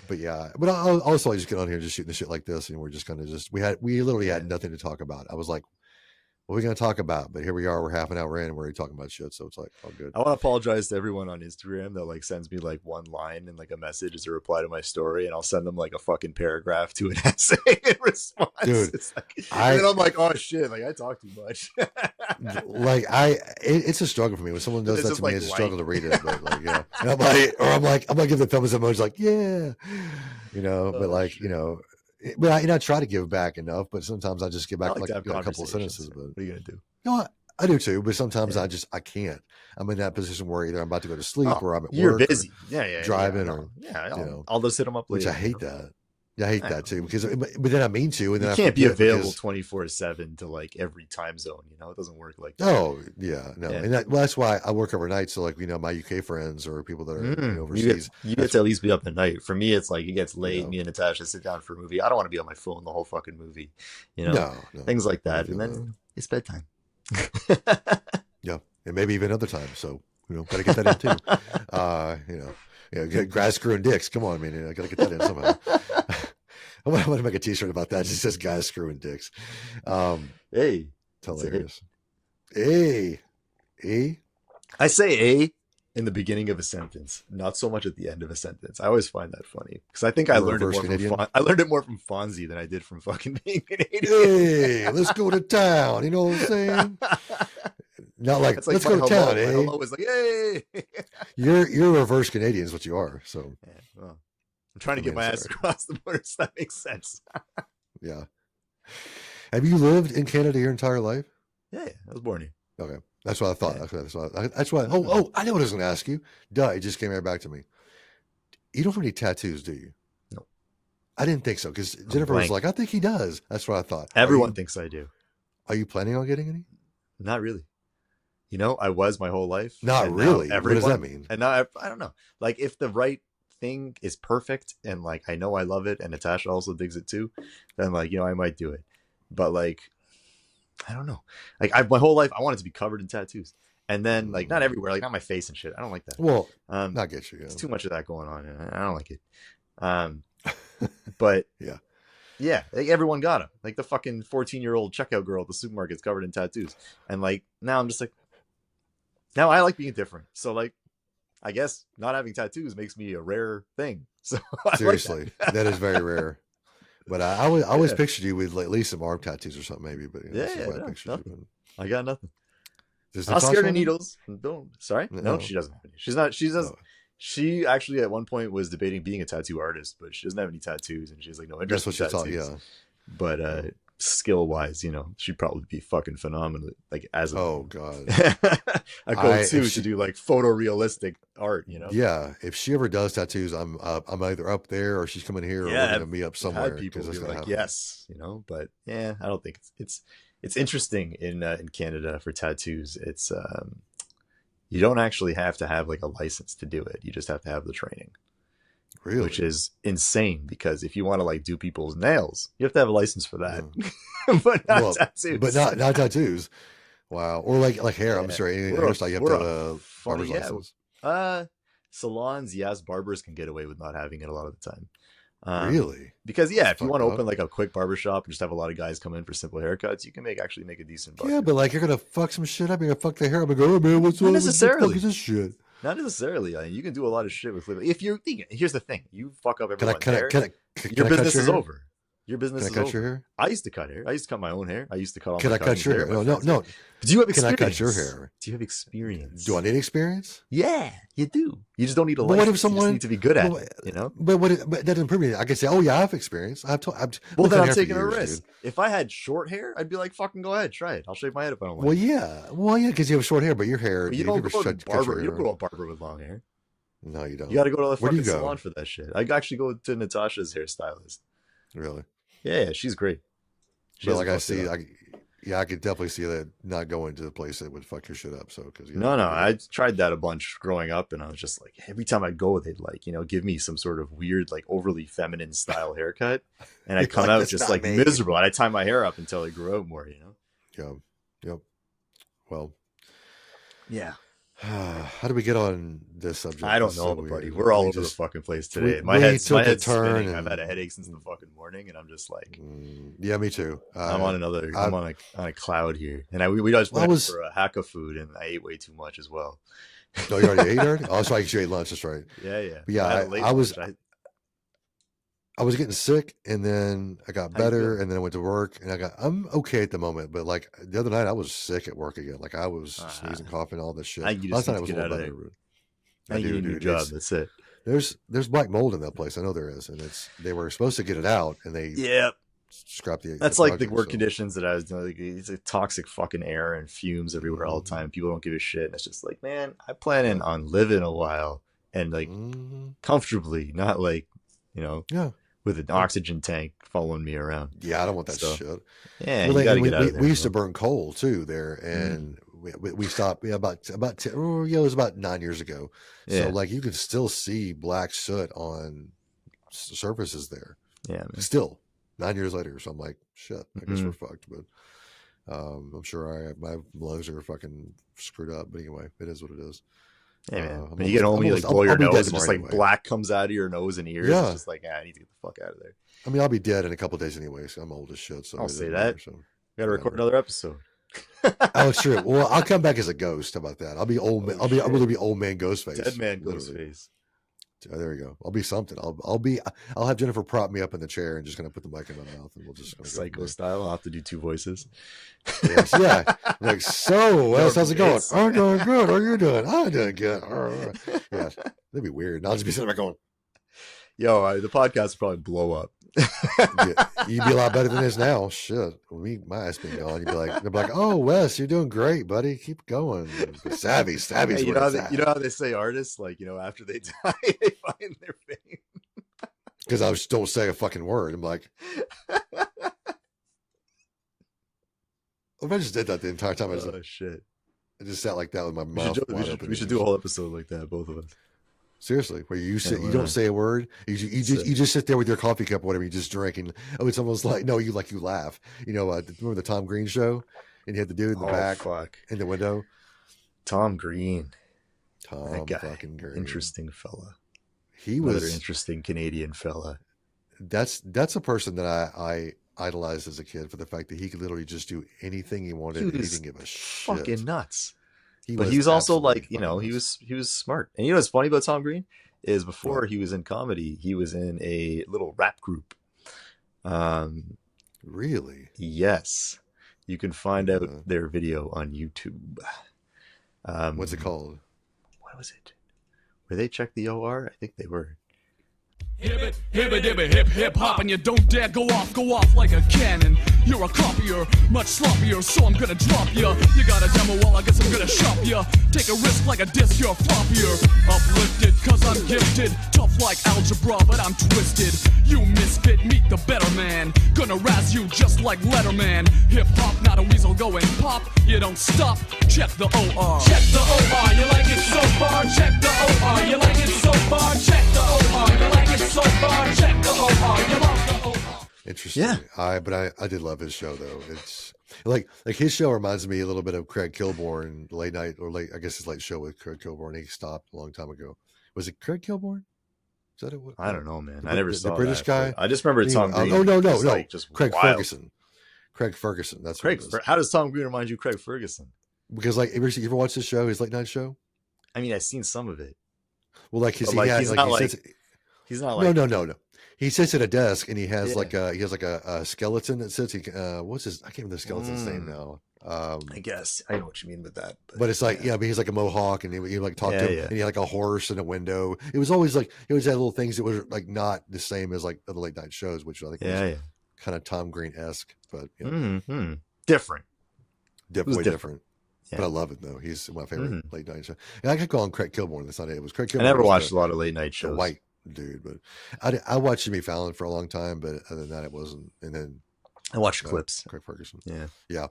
but yeah, but I'll also just get on here and just shooting the shit like this, and we're just gonna we literally had nothing to talk about. I was like, what are we gonna talk about? But here we are. We're half an hour in, and we're already talking about shit. So it's like all good. I want to apologize to everyone on Instagram that like sends me like one line and like a message as a reply to my story, and I'll send them like a fucking paragraph to an essay in response. Dude, it's like, and then I'm like, oh shit, like I talk too much. Like it's a struggle for me when someone does that to me. It's a struggle to read it, but like yeah, and I'm like give the thumbs emoji, like yeah, but like shit. But I try to give back enough, but sometimes I just give back like a couple of sentences. But what are you gonna do? I do too, but sometimes I can't. I'm in that position where either I'm about to go to sleep or I'm at you're work. Busy. Driving I'll just hit them up later. Which I hate that. Yeah, I hate that too because, but then I mean to, and then you can't be available 24/7 to like every time zone. It doesn't work like that. Oh yeah, no, and that's why I work overnight. So like my UK friends or people that are overseas, you get to at least be up at night. For me, it's like it gets late. Me and Natasha sit down for a movie. I don't want to be on my phone the whole fucking movie. No, things like that, and then it's bedtime. Yeah, and maybe even other times. So gotta get that in too. Guys screwing dicks. Come on, man. I gotta get that in somehow. I want to make a t-shirt about that. It just says guys screwing dicks. Hey, hilarious. A. I say a in the beginning of a sentence, not so much at the end of a sentence. I always find that funny because I think I learned it more from Fonzie than I did from fucking being Canadian. Hey, let's go to town. You know what I'm saying? Not like, it's like let's go to town. Eh? Hello was like, hey. You're reverse Canadian is what you are. So yeah, well, I'm trying to get my ass across the border, so that makes sense. Yeah. Have you lived in Canada your entire life? Yeah, I was born here. Okay. That's what I thought. Yeah. That's what. Oh, I know what I was going to ask you. Duh, it just came right back to me. You don't have any tattoos, do you? No. I didn't think so because Jennifer was like, I think he does. That's what I thought. Everyone thinks I do. Are you planning on getting any? Not really. You know, I was my whole life. Not really. What does that mean? And now I don't know. Like, if the right thing is perfect and like I know I love it and Natasha also digs it too, then like, you know, I might do it. But like, I don't know. Like, my whole life I wanted to be covered in tattoos, and then like not everywhere, like not my face and shit. I don't like that. Well, not get you. It's too much of that going on, and I don't like it. But yeah, like everyone got them. Like the fucking 14-year-old checkout girl at the supermarket's covered in tattoos, and like now I'm just like, now I like being different. So like, I guess not having tattoos makes me a rare thing. So seriously, like that is very rare. But I always pictured you with like, at least some arm tattoos or something, maybe. But I got nothing. I'm not scared of needles. Sorry, no, she doesn't have any. She's not. She does. She actually at one point was debating being a tattoo artist, but she doesn't have any tattoos, and she's like, no interest. That's what she thought. Yeah. But skill wise, you know, she'd probably be fucking phenomenal. Like as a god, a go-to to do like photorealistic art. You know. Yeah, if she ever does tattoos, I'm either up there or she's coming here, or we're gonna meet up somewhere. People be like, yes, you know. But yeah, I don't think it's interesting in Canada for tattoos. It's you don't actually have to have like a license to do it. You just have to have the training. Really? Which is insane because if you want to like do people's nails, you have to have a license for that. But not tattoos. But not tattoos. Wow. Or like hair. I'm sure any hairstyle you have to have a barber's license. Salons, yes, barbers can get away with not having it a lot of the time. Really? Because if you want to open like a quick barbershop and just have a lot of guys come in for simple haircuts, you can actually make a decent buck. Yeah, but like you're gonna fuck some shit up, you're gonna fuck the hair up and go, oh man, what's not necessarily. What the fuck is this shit? Not necessarily. I mean, you can do a lot of shit with flip. If you're thinking, here's the thing: you fuck up everyone's hair. Your business is over. Your business is over. Can I cut your hair? I used to cut hair. I used to cut my own hair. I used to cut all my cut your hair? No. Do you have experience? Can I cut your hair? Do you have experience? Do I need experience? Yeah, you do. You just don't need a license. What if someone you just need to be good at it? You know. But that doesn't prove anything. I can say, oh yeah, I have experience. Well, then I'm taking a risk. Dude. If I had short hair, I'd be like, fucking go ahead, try it. I'll shave my head if I don't like it. Well, yeah, because you have short hair, but your hair. But you don't go to a barber. You don't go to a barber with long hair. No, you don't. You got to go to the fucking salon for that shit. I actually go to Natasha's hairstylist. Really? Yeah, she's great. But like I could definitely see that not going to the place that would fuck your shit up. So because no, I tried that a bunch growing up, and I was just like, every time I go, they'd like give me some sort of weird like overly feminine style haircut, and I come out just like miserable. And I tie my hair up until it grew out more. Yep. Well. Yeah. How do we get on this subject? I don't know, buddy. We're all over the fucking place today. My head's spinning. I've had a headache since the fucking morning, and I'm just like, yeah, me too. I'm on a cloud here, and we just went for a hack of food, and I ate way too much as well. Oh, you already ate already? Oh, that's right. You ate lunch. That's right. Yeah. But yeah, I was getting sick, and then I got better, and then I went to work, and I'm okay at the moment. But like the other night, I was sick at work again. Like I was sneezing, coughing, all this shit. Last night I was a little better. I need a new job. That's it. There's black mold in that place. I know there is, and they were supposed to get it out, and they scrapped the. That's like the work conditions that I was doing. Like, it's a toxic fucking air and fumes everywhere all the time. People don't give a shit. And it's just like, man, I plan on living a while and like comfortably, not like with an oxygen tank following me around. Yeah, I don't want that shit. Yeah, well, you gotta get out of there. We used to burn coal too there, and we stopped. Yeah, it was about 9 years ago. So like you could still see black soot on surfaces there. Yeah, man. Still 9 years later. So I'm like, shit. I guess we're fucked. But I'm sure my lungs are fucking screwed up. But anyway, it is what it is. Hey man, when you get home, you like blow your nose, and just like black comes out of your nose and ears. Yeah. It's just like, I need to get the fuck out of there. I mean, I'll be dead in a couple of days anyway, so I'm old as shit. So I'll say that. So got to record another episode. Oh, true. Well, I'll come back as a ghost. How about that? I'll be old. Oh, I'll really be old man Ghostface. Dead man literally. Ghostface. There you go. I'll be something. I'll have Jennifer prop me up in the chair and just gonna put the mic in my mouth and we'll just Psycho style. I'll have to do 2 voices. Yes, yeah. Like, so Wes, how's it going? It's- I'm doing good. How are you doing? I'm doing good. Yeah, that'd be weird. And I'll just be sitting there going, Yo, the podcast will probably blow up. yeah, you'd be a lot better than this now. Shit, my ass being gone. You'd be like, they'd be like, oh, Wes, you're doing great, buddy. Keep going. Savvy's Hey, you where know, it's at. you know how they say artists, like, after they die, they find their fame. Because I just don't say a fucking word. I'm like, if I just did that the entire time, Oh shit! I just sat like that with my We mouth should, wide open. we should do a whole episode like that, both of us. Seriously, where you sit, Yeah, you don't say a word. You just sit there with your coffee cup, or whatever. You just drink, and it's almost like you laugh. Remember the Tom Green show, and you had the dude in the back, in the window. Tom Green, Tom that guy, fucking Green, interesting fella. He Another was interesting Canadian fella. That's a person that I idolized as a kid for the fact that he could literally just do anything he wanted. He didn't give a shit. Fucking nuts. He But he was also like, absolutely he was smart. And what's funny about Tom Green is before he was in comedy, he was in a little rap group. Really? Yes. You can find out their video on YouTube. What's it called? What was it? Were they Check the OR? I think they were. Hip hip hop, and you don't dare go off like a cannon. You're a copier, much sloppier, so I'm gonna drop ya. You got a demo, well I guess I'm gonna shop ya. Take a risk like a disc, you're floppier. Uplifted, cause I'm gifted. Tough like algebra, but I'm twisted. You misfit, meet the better man. Gonna razz you just like Letterman. Hip hop, not a weasel going pop. You don't stop, check the OR. Check the OR, you like it so far. Check the OR, you like it so far. Check the OR, you like it so far. Check the OR, you love the OR. Interesting. Yeah. I did love his show though. It's like his show reminds me a little bit of Craig Kilborn, late night or late. I guess his late show with Craig Kilborn. He stopped a long time ago. Was it Craig Kilborn? Is that it? I don't know, man. I never saw the British that, guy. I just remember Tom Green. Oh no, Like, just Craig wild. Ferguson. Craig Ferguson. That's Craig. what it is. How does Tom Green remind you of Craig Ferguson? Because you ever watch his show, his late night show? I mean, I've seen some of it. Well, like He's not like no. He sits at a desk and he has a skeleton that sits. What's his? I can't remember the skeleton's name now. I guess I know what you mean with that. But it's like, but he's like a mohawk and he like talked to him and he had like a horse and a window. It was always like, he always had little things that were like not the same as like the late night shows, which I think was kind of Tom Green-esque, but different. Way different. Yeah. But I love it though. He's my favorite late night show. And I could call him Craig Kilborn. That's not it. It was Craig Kilborn. I never watched a lot of late night shows. White dude, but I watched Jimmy Fallon for a long time, but other than that, it wasn't. And then I watched clips. Craig Ferguson. Yeah.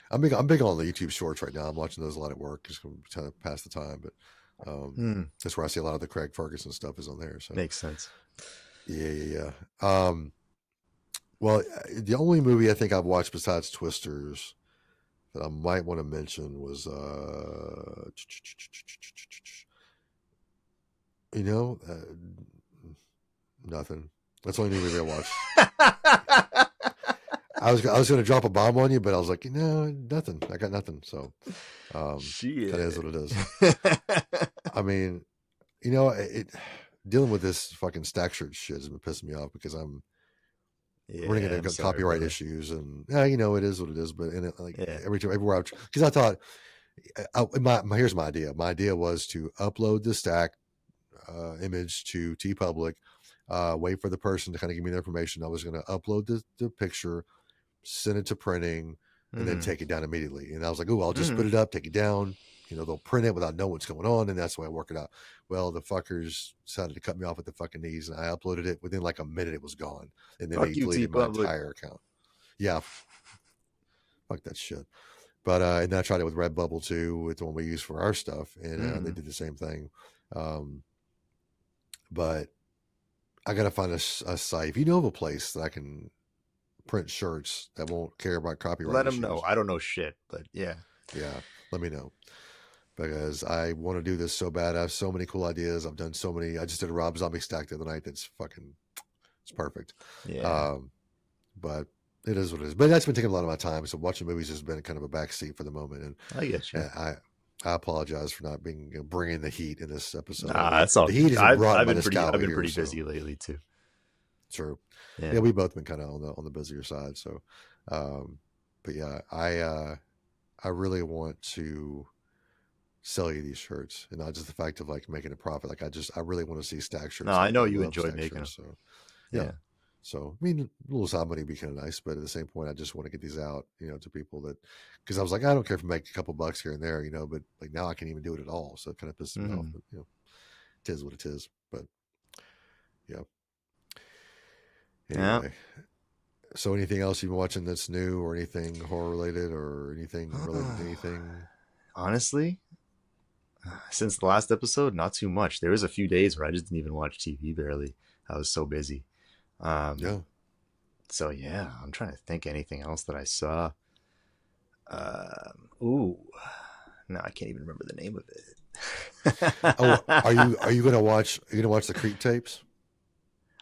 I'm big on the YouTube shorts right now. I'm watching those a lot at work, just to pass the time. But that's where I see a lot of the Craig Ferguson stuff is on there. So makes sense. Yeah. Well, the only movie I think I've watched besides Twisters that I might want to mention was nothing. That's the only movie I watched. I was going to drop a bomb on you, but I was like, nothing. I got nothing. So that is what it is. I mean, dealing with this fucking stack shirt shit has been pissing me off because I'm running into copyright issues, and it is what it is. But everywhere because I thought, here's my idea. My idea was to upload the stack image to TeePublic, wait for the person to kind of give me the information. I was going to upload the picture, send it to printing, and then take it down immediately. And I was like, I'll just put it up, take it down. They'll print it without knowing what's going on, and that's the way I work it out. Well, the fuckers decided to cut me off at the fucking knees, and I uploaded it. Within like a minute, it was gone, and then they deleted my entire account. Yeah, fuck that shit. But and then I tried it with Redbubble too, with the one we use for our stuff, and they did the same thing. But I gotta find a site. If you know of a place that I can print shirts that won't care about copyright, let them know. I don't know shit, but yeah, let me know, because I want to do this so bad. I have so many cool ideas. I've done so many. I just did a Rob Zombie stack the other night. That's fucking, it's perfect. Yeah. But It is what it is. But that's been taking a lot of my time. So watching movies has been kind of a backseat for the moment. And I get you. I apologize for not bringing the heat in this episode. Nah, that's all. The heat is brought by this guy I've been here, pretty so. busy lately too. True. Yeah. Yeah, we've both been kind of on the busier side. So, but yeah, I really want to sell you these shirts, and not just the fact of like making a profit. Like I really want to see stack shirts. No, I know love you enjoy stack making them. shirts, so yeah. So I mean, a little side money would be kind of nice, but at the same point, I just want to get these out, to people that, because I was like, I don't care if I make a couple bucks here and there, but like now I can't even do it at all, so it kind of pisses me off. But it is what it is. But yeah. Anyway, so anything else you've been watching that's new, or anything horror related, or anything related to anything? Honestly, since the last episode, not too much. There was a few days where I just didn't even watch TV barely. I was so busy. Yeah. So yeah, I'm trying to think anything else that I saw. No, I can't even remember the name of it. Oh, are you gonna watch? Are you gonna watch the Creep tapes?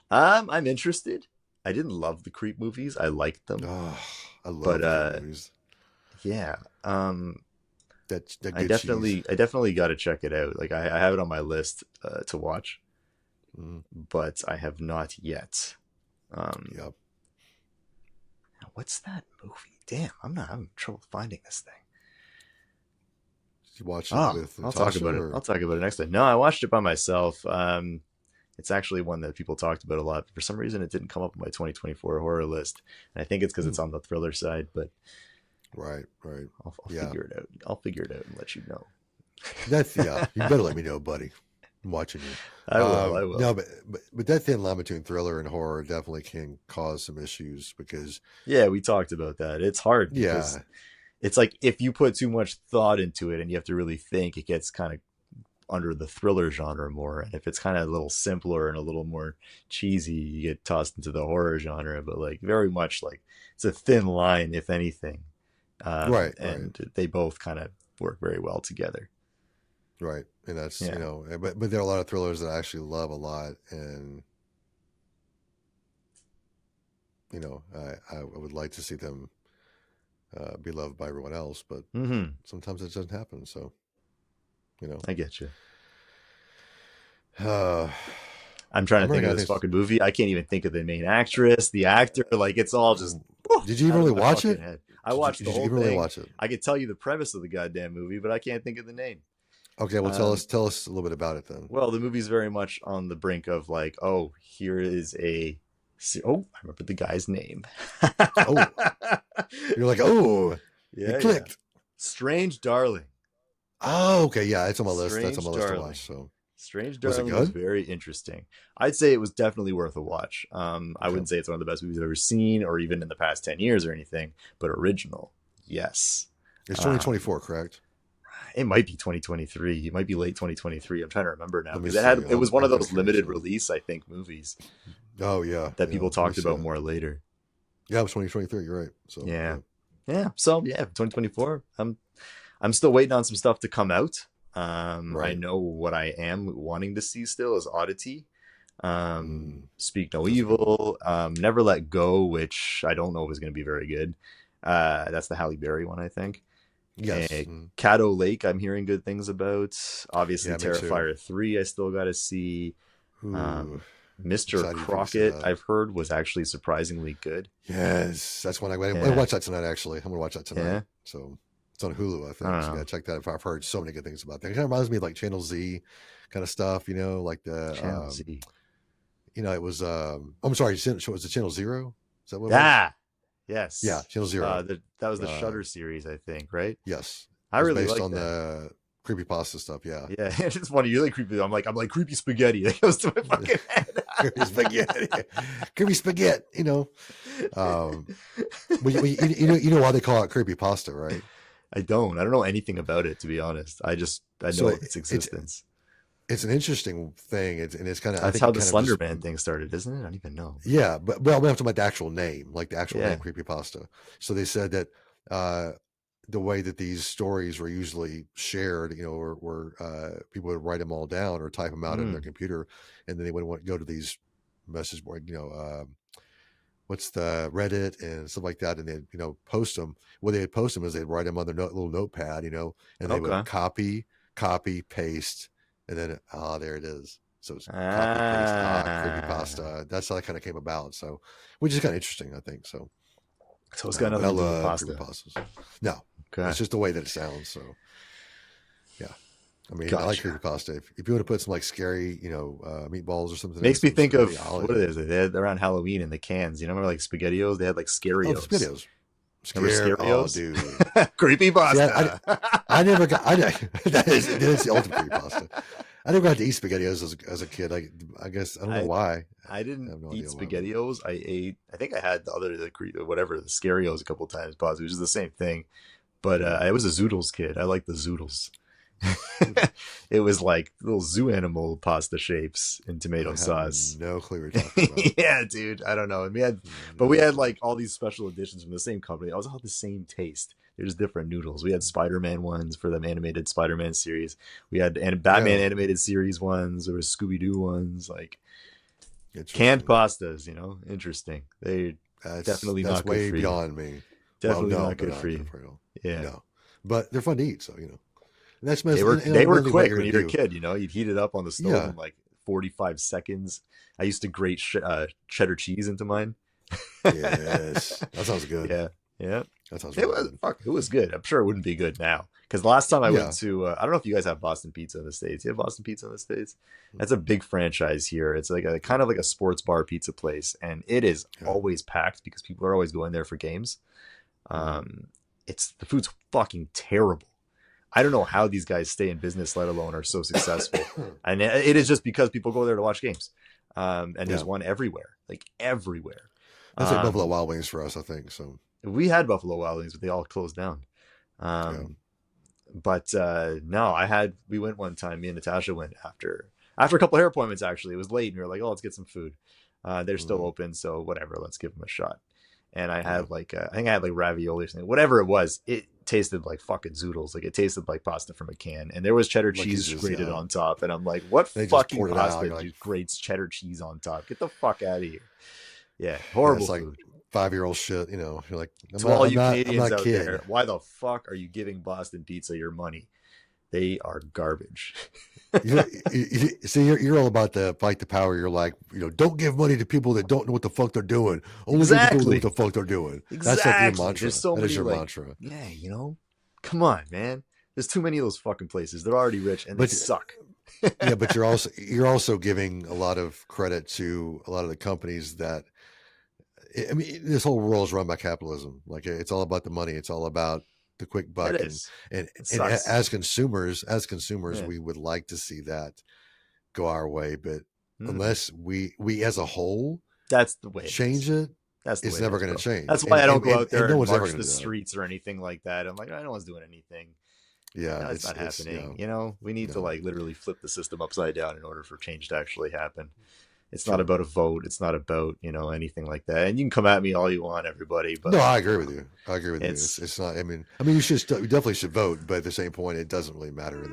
I'm interested. I didn't love the Creep movies. I liked them. Oh, I love the Creep movies. Yeah. That I definitely got to check it out. Like I have it on my list to watch, but I have not yet. Yep. What's that movie? Damn, I'm having trouble finding this thing. You watch it with I'll talk about it. I'll talk about it next time. No, I watched it by myself. It's actually one that people talked about a lot. For some reason, it didn't come up on my 2024 horror list, and I think it's because it's on the thriller side. But right. I'll figure it out. I'll figure it out and let you know. You better let me know, buddy. I'm watching you. I will. No, but that thin line between thriller and horror definitely can cause some issues because. Yeah, we talked about that. It's hard. Yeah. It's like if you put too much thought into it and you have to really think, it gets kind of under the thriller genre more. And if it's kind of a little simpler and a little more cheesy, you get tossed into the horror genre. But like very much like it's a thin line, if anything. Right. They both kind of work very well together. Right. And that's, but there are a lot of thrillers that I actually love a lot. And, I would like to see them be loved by everyone else, but sometimes it doesn't happen. So, I get you. I'm trying to think of this fucking movie. I can't even think of the main actress, the actor. Like it's all just. Did you even really watch it? Head. I watched the whole thing. Really watch it? I could tell you the premise of the goddamn movie, but I can't think of the name. Okay, well, tell us a little bit about it then. Well, the movie's very much on the brink of like, here is I remember the guy's name. You're like, it clicked. Yeah. Strange Darling. Oh, okay, yeah, it's on my list. That's on my list to watch. So, Strange Darling was very interesting. I'd say it was definitely worth a watch. I wouldn't say it's one of the best movies I've ever seen, or even in the past 10 years or anything, but original, yes. It's 2024, correct? It might be 2023. It might be late 2023. I'm trying to remember now because it was one of those limited release, I think, movies. Oh yeah, that people talked about more later. Yeah, it was 2023. You're right. So yeah. So 2024. I'm still waiting on some stuff to come out. I know what I am wanting to see still is Oddity, Speak No Evil, Never Let Go, which I don't know if is going to be very good. That's the Halle Berry one, I think. Yes. Caddo Lake, I'm hearing good things about. Obviously, Terrifier 3, I still got to see. Mr. Crockett, I've heard, was actually surprisingly good. Yes, that's one I'm going to watch that tonight. Actually, I'm going to watch that tonight. Yeah. So it's on Hulu, I think. So check that. I've heard so many good things about that. It kind of reminds me of like Channel Z kind of stuff. Like the Channel Z. It was. I'm sorry. Was it Channel Zero? Is that what it was? Yes. Yeah, Channel Zero. That was the Shudder series, I think, right? Yes. I really based like on the creepypasta stuff. Yeah. Yeah, it's funny. You're like creepy. I'm like creepy spaghetti. That goes to my fucking head. Creepy spaghetti. Creepy spaghetti. You know why they call it creepypasta, right? I don't know anything about it, to be honest. I know its existence. It's an interesting thing. It's kind of that's how the Slender Man thing started, isn't it? I don't even know. Yeah, but we have to talk about the actual name, like the actual name creepypasta. So they said that the way that these stories were usually shared, were people would write them all down or type them out in their computer, and then they would go to these message board, what what's the Reddit and stuff like that, and they post them. What they'd post them is they'd write them on their little notepad, and they would copy, paste, and then there it is. So it's copy, paste, creepypasta. That's how it kind of came about. So, which is kind of interesting, I think. So it's got nothing to do with pasta. Creepypastas. No, it's just the way that it sounds. So, yeah. I mean, I like creepypasta. If you want to put some like scary, meatballs or something, makes me think of what it is. They had around Halloween in the cans. You know, remember like SpaghettiOs? They had like Scarios. SpaghettiOs. Scarios? Oh, dude. Creepypasta. I never got. That is the ultimate creepypasta. I never got to eat SpaghettiOs as a kid. I guess I don't know why. I didn't eat SpaghettiOs. I think I had the Scarios a couple of times, possibly, which is the same thing. But I was a Zoodles kid. I like the Zoodles. It was like little zoo animal pasta shapes in tomato sauce. No clue what you're talking about. Yeah, dude. I don't know. And we had like all these special editions from the same company. It was all the same taste. They're just different noodles. We had Spider-Man ones for the animated Spider-Man series. We had Batman animated series ones. There was Scooby-Doo ones. Like canned pastas, interesting. That's definitely not way good for you. Beyond me. Definitely not good for you. Yeah. No. But they're fun to eat, so And that's they were quick when you were a kid. You'd heat it up on the stove in like 45 seconds. I used to grate cheddar cheese into mine. Yes, that sounds good. Yeah, that sounds really good. It was good. I'm sure it wouldn't be good now because the last time I went to, I don't know if you guys have Boston Pizza in the States. You have Boston Pizza in the States? That's a big franchise here. It's like a kind of like a sports bar pizza place, and it is always packed because people are always going there for games. The food's fucking terrible. I don't know how these guys stay in business, let alone are so successful. And it is just because people go there to watch games. And there's one everywhere, like everywhere. That's like Buffalo Wild Wings for us, I think. So we had Buffalo Wild Wings, but they all closed down. But no, we went one time. Me and Natasha went after a couple of hair appointments. Actually, it was late, and we were like, "Oh, let's get some food." They're still open, so whatever. Let's give them a shot. And I had I think I had like ravioli or something, whatever it was. It tasted like fucking zoodles. Like it tasted like pasta from a can, and there was cheddar cheese grated on top. And I'm like, what fucking pasta grates cheddar cheese on top? Get the fuck out of here. Yeah, horrible food. 5-year-old shit. You're like, to all you Canadians out there, why the fuck are you giving Boston Pizza your money? They are garbage. You're all about the fight the power. You're like, don't give money to people that don't know what the fuck they're doing. Only people know what the fuck they're doing. Exactly. That's like your mantra. There's so many, mantra. Yeah, come on, man. There's too many of those fucking places. They're already rich and they suck. Yeah, but you're also giving a lot of credit to a lot of the companies that. I mean, this whole world is run by capitalism. Like it's all about the money. It's all about the quick buck. And as consumers, we would like to see that go our way, but unless we as a whole, that's the way change it. It's never going to change. That's why I don't go out there and march the streets or anything like that. I'm like, no one's doing anything. Yeah, it's not happening. We need to literally flip the system upside down in order for change to actually happen. It's not about a vote. It's not about, anything like that. And you can come at me all you want, everybody. But no, I agree with you. It's not. I mean, you definitely should vote, but at the same point, it doesn't really matter.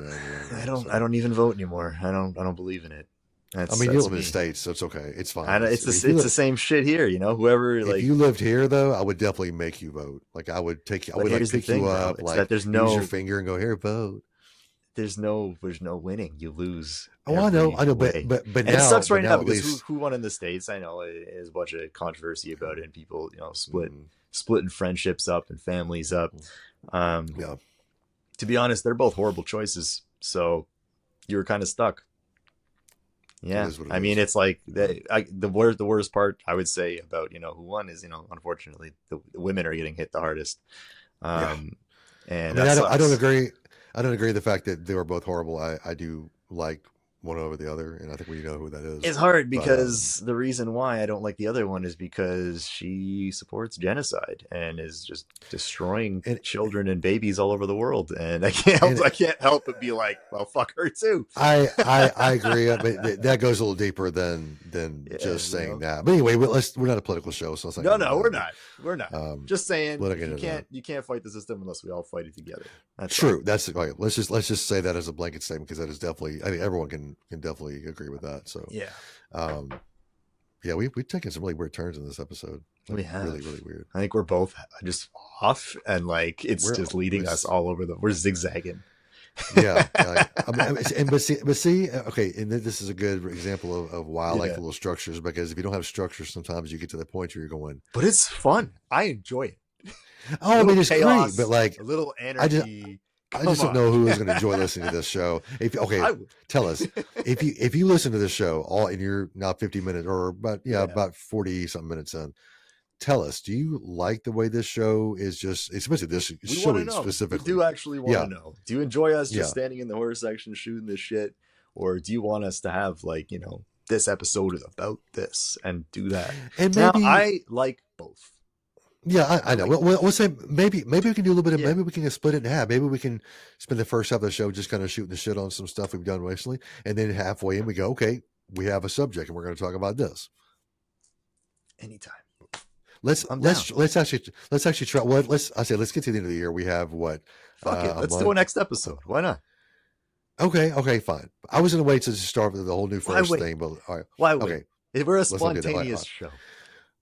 I don't even vote anymore. I don't believe in it. You live in the States, so it's okay. It's fine. It's the same shit here. Whoever if you lived here though, I would definitely make you vote. Like I would take you. I would pick you up. Like use your finger and go here, vote. There's no winning. You lose. Oh, I know, but now it sucks right now because who won in the States? I know there's a bunch of controversy about it, and people, splitting friendships up and families up. To be honest, they're both horrible choices. So you were kind of stuck. Yeah, I mean, it's like the worst part I would say about who won is unfortunately the women are getting hit the hardest. And I don't agree. I don't agree with the fact that they were both horrible. I do like one over the other, and I think we know who that is. It's hard because the reason why I don't like the other one is because she supports genocide and is just destroying children and babies all over the world, and I can't help but be like, well, fuck her too. I agree, but that goes a little deeper than just saying that. But anyway, we're not a political show, so no, we're not. Just saying, you can't fight the system unless we all fight it together. That's true. Fine. That's okay. Let's just say that as a blanket statement because that is definitely. I think everyone can definitely agree with that. So yeah. Yeah, we've taken some really weird turns in this episode. Like, We have. really, really weird. I think we're both just off, and like it's We're just leading us all over we're zigzagging. Yeah, but see, okay, and this is a good example of why I like the little structures, because if you don't have structures, sometimes you get to the point where you're going. But it's fun. I enjoy it. Oh, I mean, it's chaos, great, but like a little energy. I just don't know who is going to enjoy listening to this show. Tell us if you listen to this show and you're now 50 minutes or about 40 something minutes in. Tell us, do you like the way this show is just, especially this show specifically? We do actually want to know. Do you enjoy us just standing in the horror section shooting this shit? Or do you want us to have like, this episode is about this and do that? And maybe, now, I like both. Yeah, I know. We'll say maybe we can do a little bit of, maybe we can split it in half. Maybe we can spend the first half of the show just kind of shooting the shit on some stuff we've done recently. And then halfway in we go, okay, we have a subject and we're going to talk about this. Anytime. Let's actually try. Let's get to the end of the year. We have what? Fuck it. Let's do a next episode. Why not? Okay, fine. I was gonna wait to start with the whole new first thing, but all right. Why wait? Okay. We're a spontaneous show.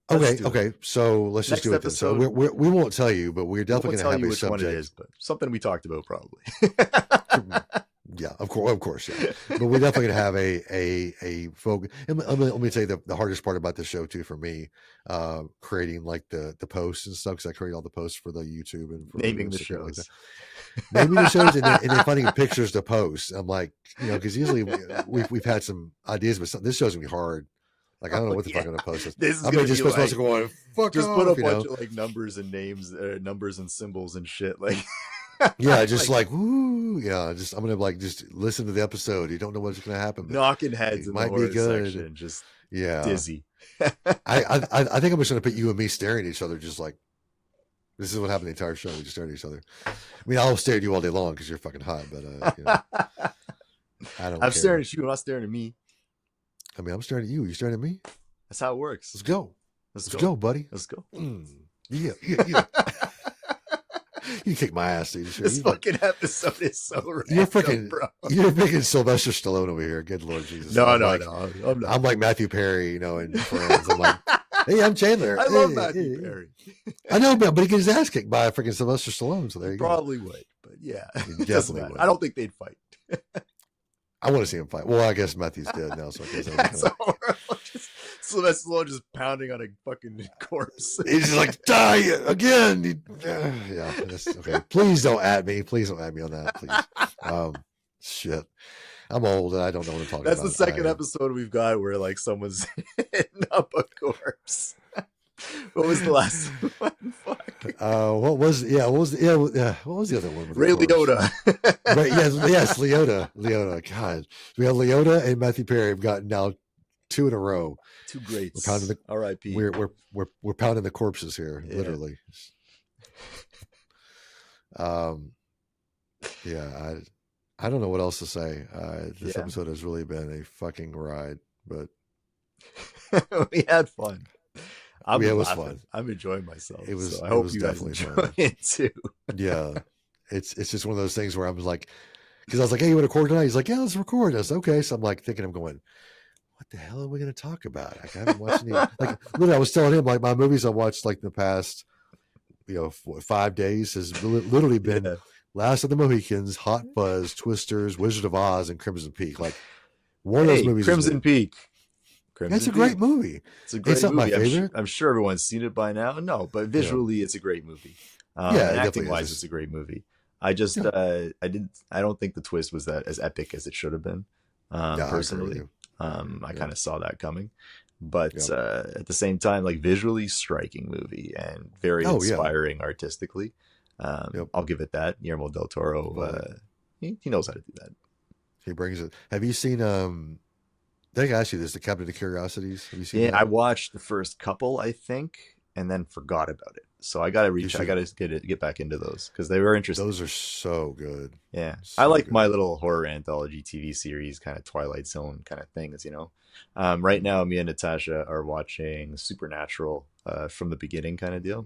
Okay. So let's just do it then. So we won't tell you, but we're definitely gonna have a subject. One it is, but something we talked about probably. Yeah, of course, yeah. But we're definitely gonna have a focus. And let me say the hardest part about this show too for me, creating like the posts and stuff, because I create all the posts for the YouTube and for naming the shows, naming the shows, and then finding pictures to post. I'm like, because usually we've had some ideas, but this show's gonna be hard. Like I don't know what the fuck I'm gonna post. I may just supposed to go on. Fuck just off, put a bunch of like numbers and names, numbers and symbols and shit like. Yeah, just like woo, yeah. Just I'm gonna just listen to the episode. You don't know what's gonna happen. Knocking heads in the horror section, just dizzy. I think I'm just gonna put you and me staring at each other, just like this is what happened the entire show. We just stare at each other. I mean, I'll stare at you all day long because you're fucking hot, but I don't. I'm staring at you. I'm not staring at me. I mean, I'm staring at you. You staring at me? That's how it works. Let's go. Let's go, buddy. Let's go. Yeah. You kick my ass, dude. This fucking episode is so random, you're freaking Sylvester Stallone over here. Good Lord Jesus. No. I'm like Matthew Perry, in Friends. I'm like, hey, I'm Chandler. I love Matthew Perry. I know, but he gets his ass kicked by freaking Sylvester Stallone. So there you probably go. Would, but yeah, definitely would. I don't think they'd fight. I want to see him fight. Well, I guess Matthew's dead now, so I guess that's Sylvester Stallone just pounding on a fucking corpse. He's just like, die again. Yeah, okay. Please don't at me. Please don't at me on that, please. Shit. I'm old and I don't know what I'm talking about. That's the second episode we've got where like someone's hitting up a corpse. What was the last one? Fuck. What was the other one? Ray Liotta. Right, yes, Liotta. God, we have Liotta and Matthew Perry have gotten now 2 in a row. 2 greats. We're pounding R.I.P. We're pounding the corpses here, literally. Yeah, I don't know what else to say. This episode has really been a fucking ride, but we had fun. It was fun. I'm enjoying myself. It was. So I hope was you guys definitely enjoy fun. it too. Yeah, it's just one of those things where I was like, because I was like, hey, you want to record tonight? He's like, yeah, let's record. I was okay. So I'm like thinking, I'm going, what the hell are we going to talk about? Like, I haven't watched any. Like, literally, I was telling him like my movies I watched like in the past, 5 days has literally been Last of the Mohicans, Hot Fuzz, Twisters, Wizard of Oz, and Crimson Peak. Like one of those movies. Crimson Peak. That's a great movie. It's a great movie. It's not my favorite. I'm sure everyone's seen it by now. No, but visually, it's a great movie. Acting wise, it's a great movie. I just, I don't think the twist was that as epic as it should have been. Personally, I kind of saw that coming, but at the same time, like visually striking movie and very inspiring artistically. I'll give it that. Guillermo del Toro, he knows how to do that. He brings it. Have you seen? I think I asked you this, the Cabinet of Curiosities. Have you seen that? I watched the first couple, I think, and then forgot about it. So I got to get back into those because they were interesting. Those are so good. Yeah. I like my little horror anthology TV series, kind of Twilight Zone kind of things, Right now, me and Natasha are watching Supernatural from the beginning kind of deal.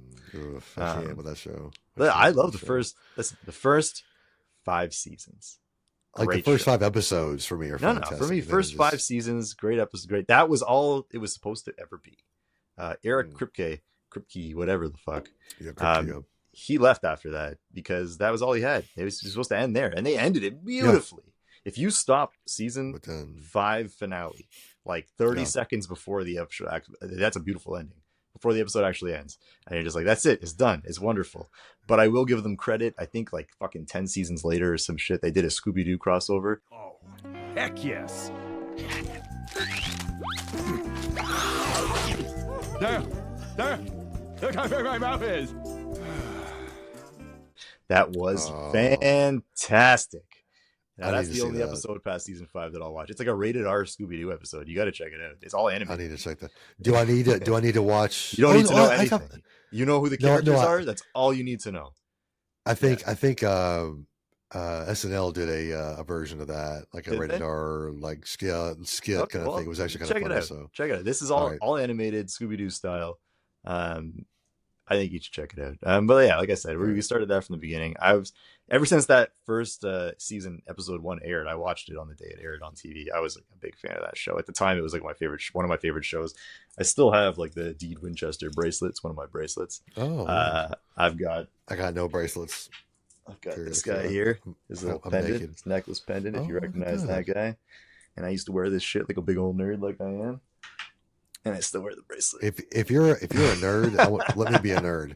I can't with that show. I love the first 5 seasons. like the Great first show. 5 episodes for me are No, fantastic. for me, And then first just- 5 seasons, great episode, great. That was all it was supposed to ever be. Eric Mm. Kripke, whatever the fuck. Yeah, He left after that because that was all he had. It was supposed to end there, and they ended it beautifully. If you stop season but then 5 finale like 30 Yeah. seconds before the episode, that's a beautiful ending. Before the episode actually ends, and you're just like, that's it, it's done, it's wonderful. But I will give them credit. I think like fucking 10 seasons later or some shit, they did a Scooby-Doo crossover. Oh, heck yes. There. Look how big my mouth is. That was Oh. fantastic. Now, I that's need to the see only that. episode past season 5 that I'll watch. It's like a rated R Scooby-Doo episode. You got to check it out. It's all I animated. need to check that. Do I need to watch? You don't need to know I anything. thought- You know who the No, characters I- are. That's all you need to know. I think SNL did a version of that, like a Did rated they? R, like skit Okay, kind of well, thing. It was actually kind check of it funny. out. So Check it out. This is All right. all animated Scooby-Doo style. I think you should check it out. But yeah, like I said, we started that from the beginning. Ever since that first season, episode 1 aired, I watched it on the day it aired on TV. I was like a big fan of that show. At the time, it was like one of my favorite shows. I still have like the Deed Winchester bracelets, one of my bracelets. I've got I got no bracelets. this guy here. His little I'm pendant, naked. his necklace pendant, if Oh, you look at recognize that guy. And I used to wear this shit like a big old nerd like I am. And I still wear the bracelet. If you're a nerd, let me be a nerd.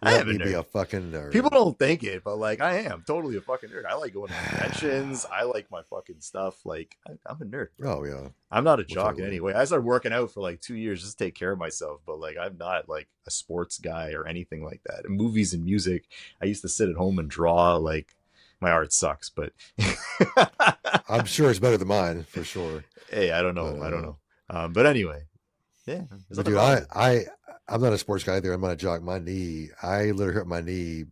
I Let am a me be nerd. a fucking nerd. People don't think it, but like I am totally a fucking nerd. I like going to conventions. I like my fucking stuff. Like I'm a nerd. Oh yeah. I'm not a jock in totally. any way. I started working out for like 2 years just to take care of myself, but like I'm not like a sports guy or anything like that. In movies and music, I used to sit at home and draw. Like my art sucks, but I'm sure it's better than mine for sure. hey, I don't know. But, I don't know. But anyway, yeah. there's But nothing dude, wrong with it. I'm not a sports guy either. I'm not a jock. My knee, I literally hurt my knee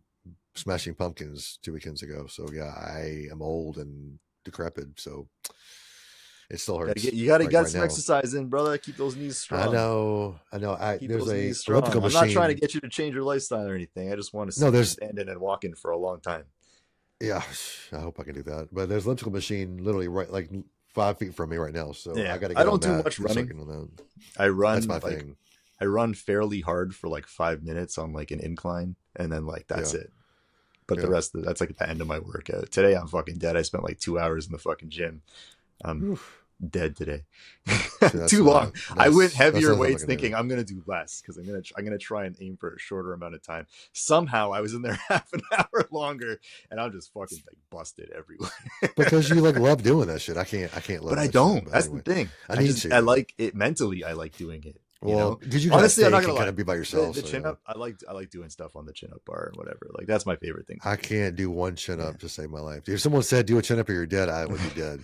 smashing pumpkins 2 weekends ago. So yeah, I am old and decrepit. So it still hurts. You gotta like, get right some now. exercise in, brother. Keep those knees strong. I know. Keep There's those a knees strong. elliptical I'm machine. not trying to get you to change your lifestyle or anything. I just want to see No, you there's- standing and walking for a long time. Yeah, I hope I can do that. But there's an elliptical machine literally right like 5 feet from me right now. So Yeah, I got to. I don't do much running. I run. That's my like, thing. I run fairly hard for like 5 minutes on like an incline, and then like that's Yeah. it. But the Yeah. rest of that's like the end of my workout. Today I'm fucking dead. I spent like 2 hours in the fucking gym. I'm Oof. dead today. that's Too not- long. I that's- went that's heavier not weights fucking thinking I'm gonna do less because I'm gonna try and aim for a shorter amount of time. Somehow I was in there half an hour longer, and I'm just fucking like busted everywhere. because you like love doing that shit. I can't love But I that don't. shit. But That's anyway. the thing. I need to. I like it mentally. I like doing it. You Well, know? because you Honestly, I'm not can gonna kind lie. of be by yourself. The so, chin yeah. up. I like doing stuff on the chin up bar and whatever. Like that's my favorite thing. I can't do one chin up to save my life. If someone said do a chin up or you're dead, I would be dead.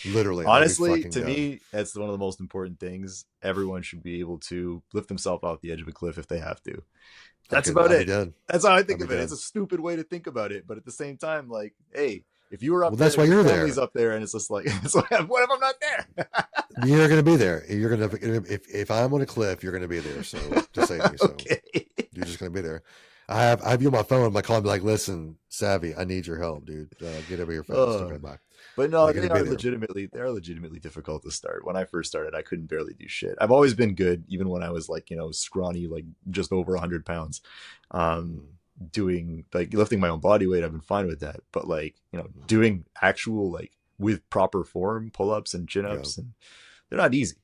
Literally. I'd be Honestly, fucking to dead. me, that's one of the most important things. Everyone should be able to lift themselves off the edge of a cliff if they have to. That's I'd about be it. dead. That's how I think I'd of be it. It's dead. a stupid way to think about it, but at the same time, like, hey, if you were up Well, there, that's why your you're there. family's up there, and it's just like, it's like, what if I'm not there? You're gonna be there. You're gonna if I'm on a cliff, you're gonna be there. So to save me. So Okay. you're just gonna be there. I have you on my phone. My call and be like, listen, Savvy, I need your help, dude. Get over your phone. Okay, bye. But no, You're they gonna are be there. legitimately difficult to start. When I first started, I couldn't barely do shit. I've always been good, even when I was like, scrawny, like just over 100 pounds. Doing like lifting my own body weight, I've been fine with that. But like, doing actual like with proper form pull-ups and chin-ups, and they're not easy.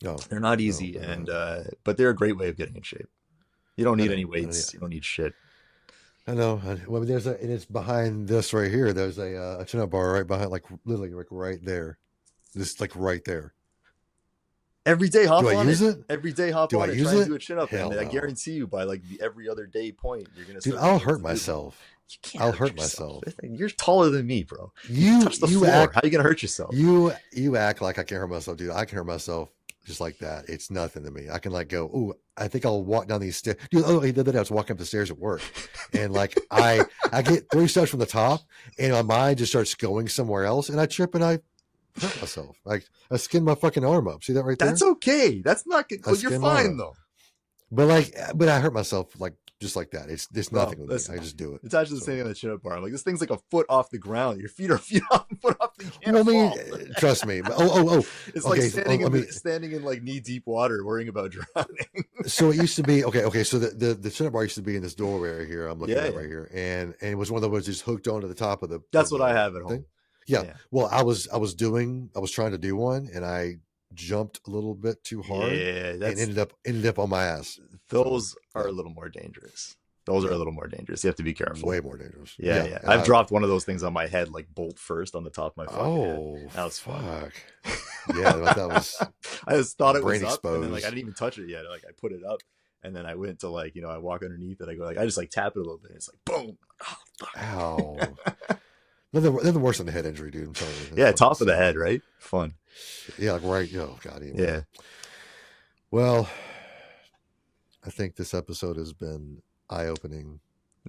No, They're not easy, they're and but they're a great way of getting in shape. You don't need know, any I know, weights. yeah. You don't need shit. I know. Well, and it's behind this right here. There's a chin up bar right behind, like literally like right there. Just like right there. Every day, hop Do I on use it. it? Every day, hop Do on I it. use Try and it? do a chin up, Hell and I no. guarantee you, by like the every other day point, you're gonna. Dude, start I'll to hurt feel- myself. You can't I'll hurt yourself. myself. You're taller than me, bro. You Touch the you floor. act How are you gonna hurt yourself? you act like I can hurt myself, dude. I can hurt myself just like that. It's nothing to me. I can like go, ooh, I think I'll walk down these stairs. Dude, he did that. I was walking up the stairs at work, and like I get 3 steps from the top, and my mind just starts going somewhere else, and I trip and I hurt myself. Like I skinned my fucking arm up. See that right there? That's okay. That's not good. I Well, you're skinned my fine arm. though. But I hurt myself like just like that. It's nothing with listen, me. I just do it. It's actually the same on the chin-up bar. I'm like, this thing's like a foot off the ground. Your feet are feet off, foot off the can't Well, I mean, fall. trust me. Oh. It's Okay, like standing in like knee-deep water, worrying about drowning. So it used to be okay. So the chin-up bar used to be in this doorway right here. I'm looking at it right here, and it was one of the ones just hooked onto the top of the. That's of what the I have at home. thing. Yeah. Well, I was trying to do one, and I jumped a little bit too hard, and ended up on my ass. Those are a little more dangerous. Those are a little more dangerous. You have to be careful. Way more dangerous. Yeah. I've dropped one of those things on my head, like bolt first on the top of my fucking head. That was fuck. fun. Yeah, that was. I just thought it was brain up, exposed. and then like I didn't even touch it yet. Like I put it up, and then I went to like I walk underneath it. I go like I just like tap it a little bit. And it's like boom. Oh, fuck. Ow. Nothing worse than a head injury, dude. I'm telling you. Yeah, top of the head, right? Fun. Yeah, like right. Oh god. Anyway. Yeah. Well, I think this episode has been eye-opening.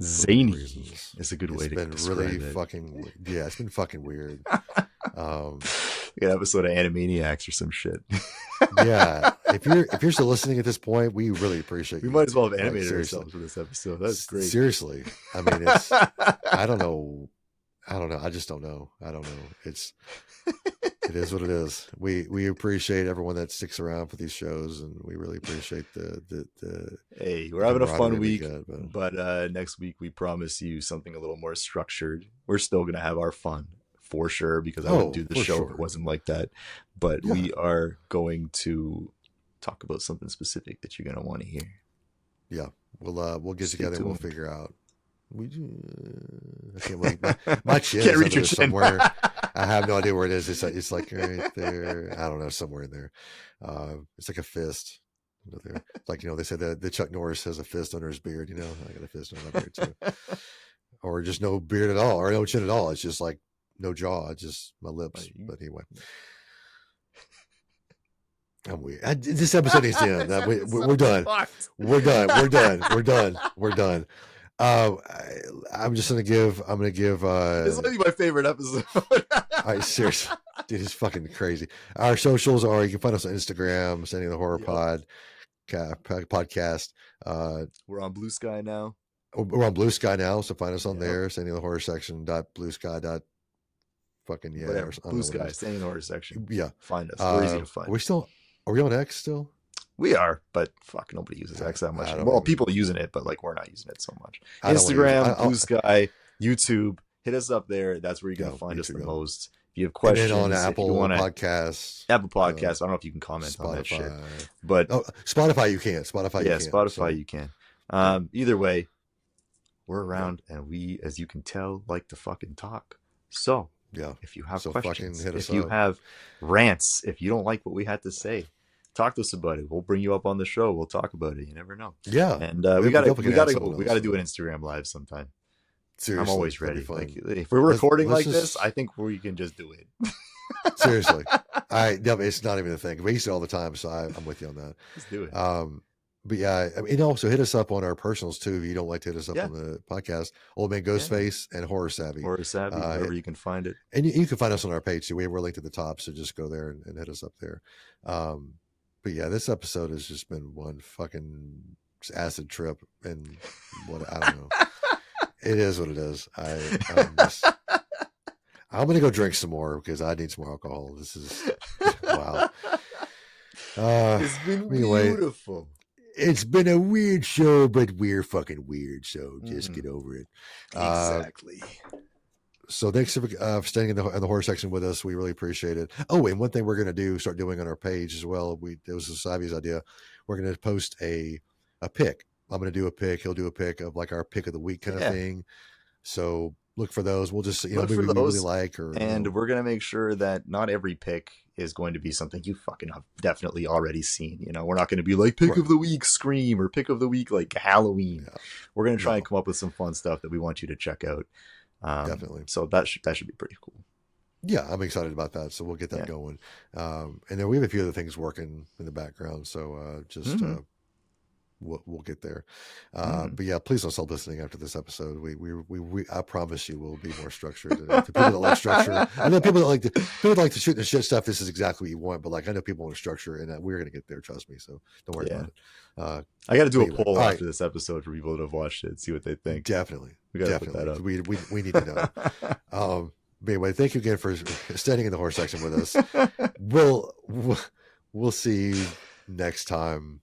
Zany is a good way to describe it. It's been really fucking. Yeah, it's been fucking weird. Like an episode of Animaniacs or some shit. Yeah, if you're still listening at this point, we really appreciate. We you. might as well have animated ourselves for this episode. That's great. Seriously, I mean, it's. I don't know. I just don't know. I don't know. It is what it is. We appreciate everyone that sticks around for these shows, and we really appreciate the Hey, we're having a fun week, get, but next week we promise you something a little more structured. We're still gonna have our fun for sure, because I wouldn't do the show if it wasn't like that. But we are going to talk about something specific that you're gonna want to hear. Yeah, we'll get together and we'll figure out. I can't wait. My chin Can't is reach your chin. chin. Somewhere. I have no idea where it is. It's like right there. I don't know, somewhere in there. It's like a fist. It's like they said that the Chuck Norris has a fist under his beard. I got a fist under my beard too, or just no beard at all, or no chin at all. It's just like no jaw, just my lips. But anyway. I'm weird. This episode is the end. We're done. We're done. I'm gonna give. This might be my favorite episode. All right, seriously, dude, it's fucking crazy. Our socials are: you can find us on Instagram, Sending the Horror Podcast. We're on Blue Sky now. We're on Blue Sky now, so find us on there. Sending the Horror Section. Blue Sky. Fucking yeah. Whatever. Blue Sky. Sending the Horror Section. Yeah. Find us. We're easy to find. Are we on X still? We are, but fuck, nobody uses X that much. Well, people are using it, but like we're not using it so much. Instagram, Blue Sky, YouTube, hit us up there. That's where you're gonna find us the most. If you have questions, and then on Apple Podcasts. I don't know if you can comment on that shit, but Spotify you can. Spotify you can. Either way, we're around, and we, as you can tell, like to fucking talk. So if you have questions, if you have rants, if you don't like what we had to say, talk to us about it. We'll bring you up on the show. We'll talk about it. You never know. Yeah, and we gotta do an Instagram live sometime. Seriously, I'm always ready. Like if we're recording this, I think we can just do it. Seriously, it's not even a thing. We use it all the time, so I'm with you on that. Let's do it. But yeah, also hit us up on our personals too. If you don't like to hit us up on the podcast, Old Man Ghostface and Horror Savvy, wherever you can find it, and you can find us on our page too. We're linked at the top, so just go there and hit us up there. But yeah, this episode has just been one fucking acid trip, and I don't know. It is what it is. I'm gonna go drink some more because I need some more alcohol. This is wow. It's been beautiful. It's been a weird show, but we're fucking weird. So just get over it. Exactly. So thanks for staying in the horror section with us. We really appreciate it. Oh, and one thing we're going to start doing on our page as well. It was Savvy's idea. We're going to post a pick. I'm going to do a pick. He'll do a pick of like our pick of the week kind of thing. So look for those. We'll just, maybe we really like, and we're going to make sure that not every pick is going to be something you fucking have definitely already seen. We're not going to be like pick of the week Scream or pick of the week like Halloween. Yeah. We're going to try and come up with some fun stuff that we want you to check out. Definitely. So that should be pretty cool. Yeah, I'm excited about that. So we'll get that going. And then we have a few other things working in the background. So we'll get there. But yeah, please don't stop listening after this episode. We I promise you we'll be more structured. And to people that like structure, I know people that like to shoot the shit stuff. This is exactly what you want, but like I know people want structure, and we're gonna get there. Trust me. So don't worry about it. I got to do a anyway, poll all after this episode for people that have watched it, see what they think. Definitely, We got to put definitely. that up. We need to know. But anyway, thank you again for standing in the horror section with us. We'll see you next time,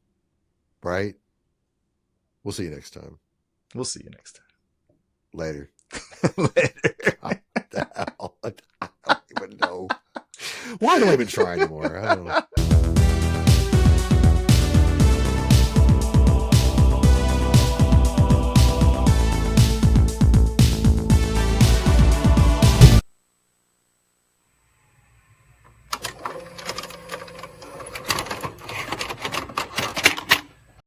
right? We'll see you next time. We'll see you next time. Later. Later. I don't even know. Why do I even try anymore? I don't know.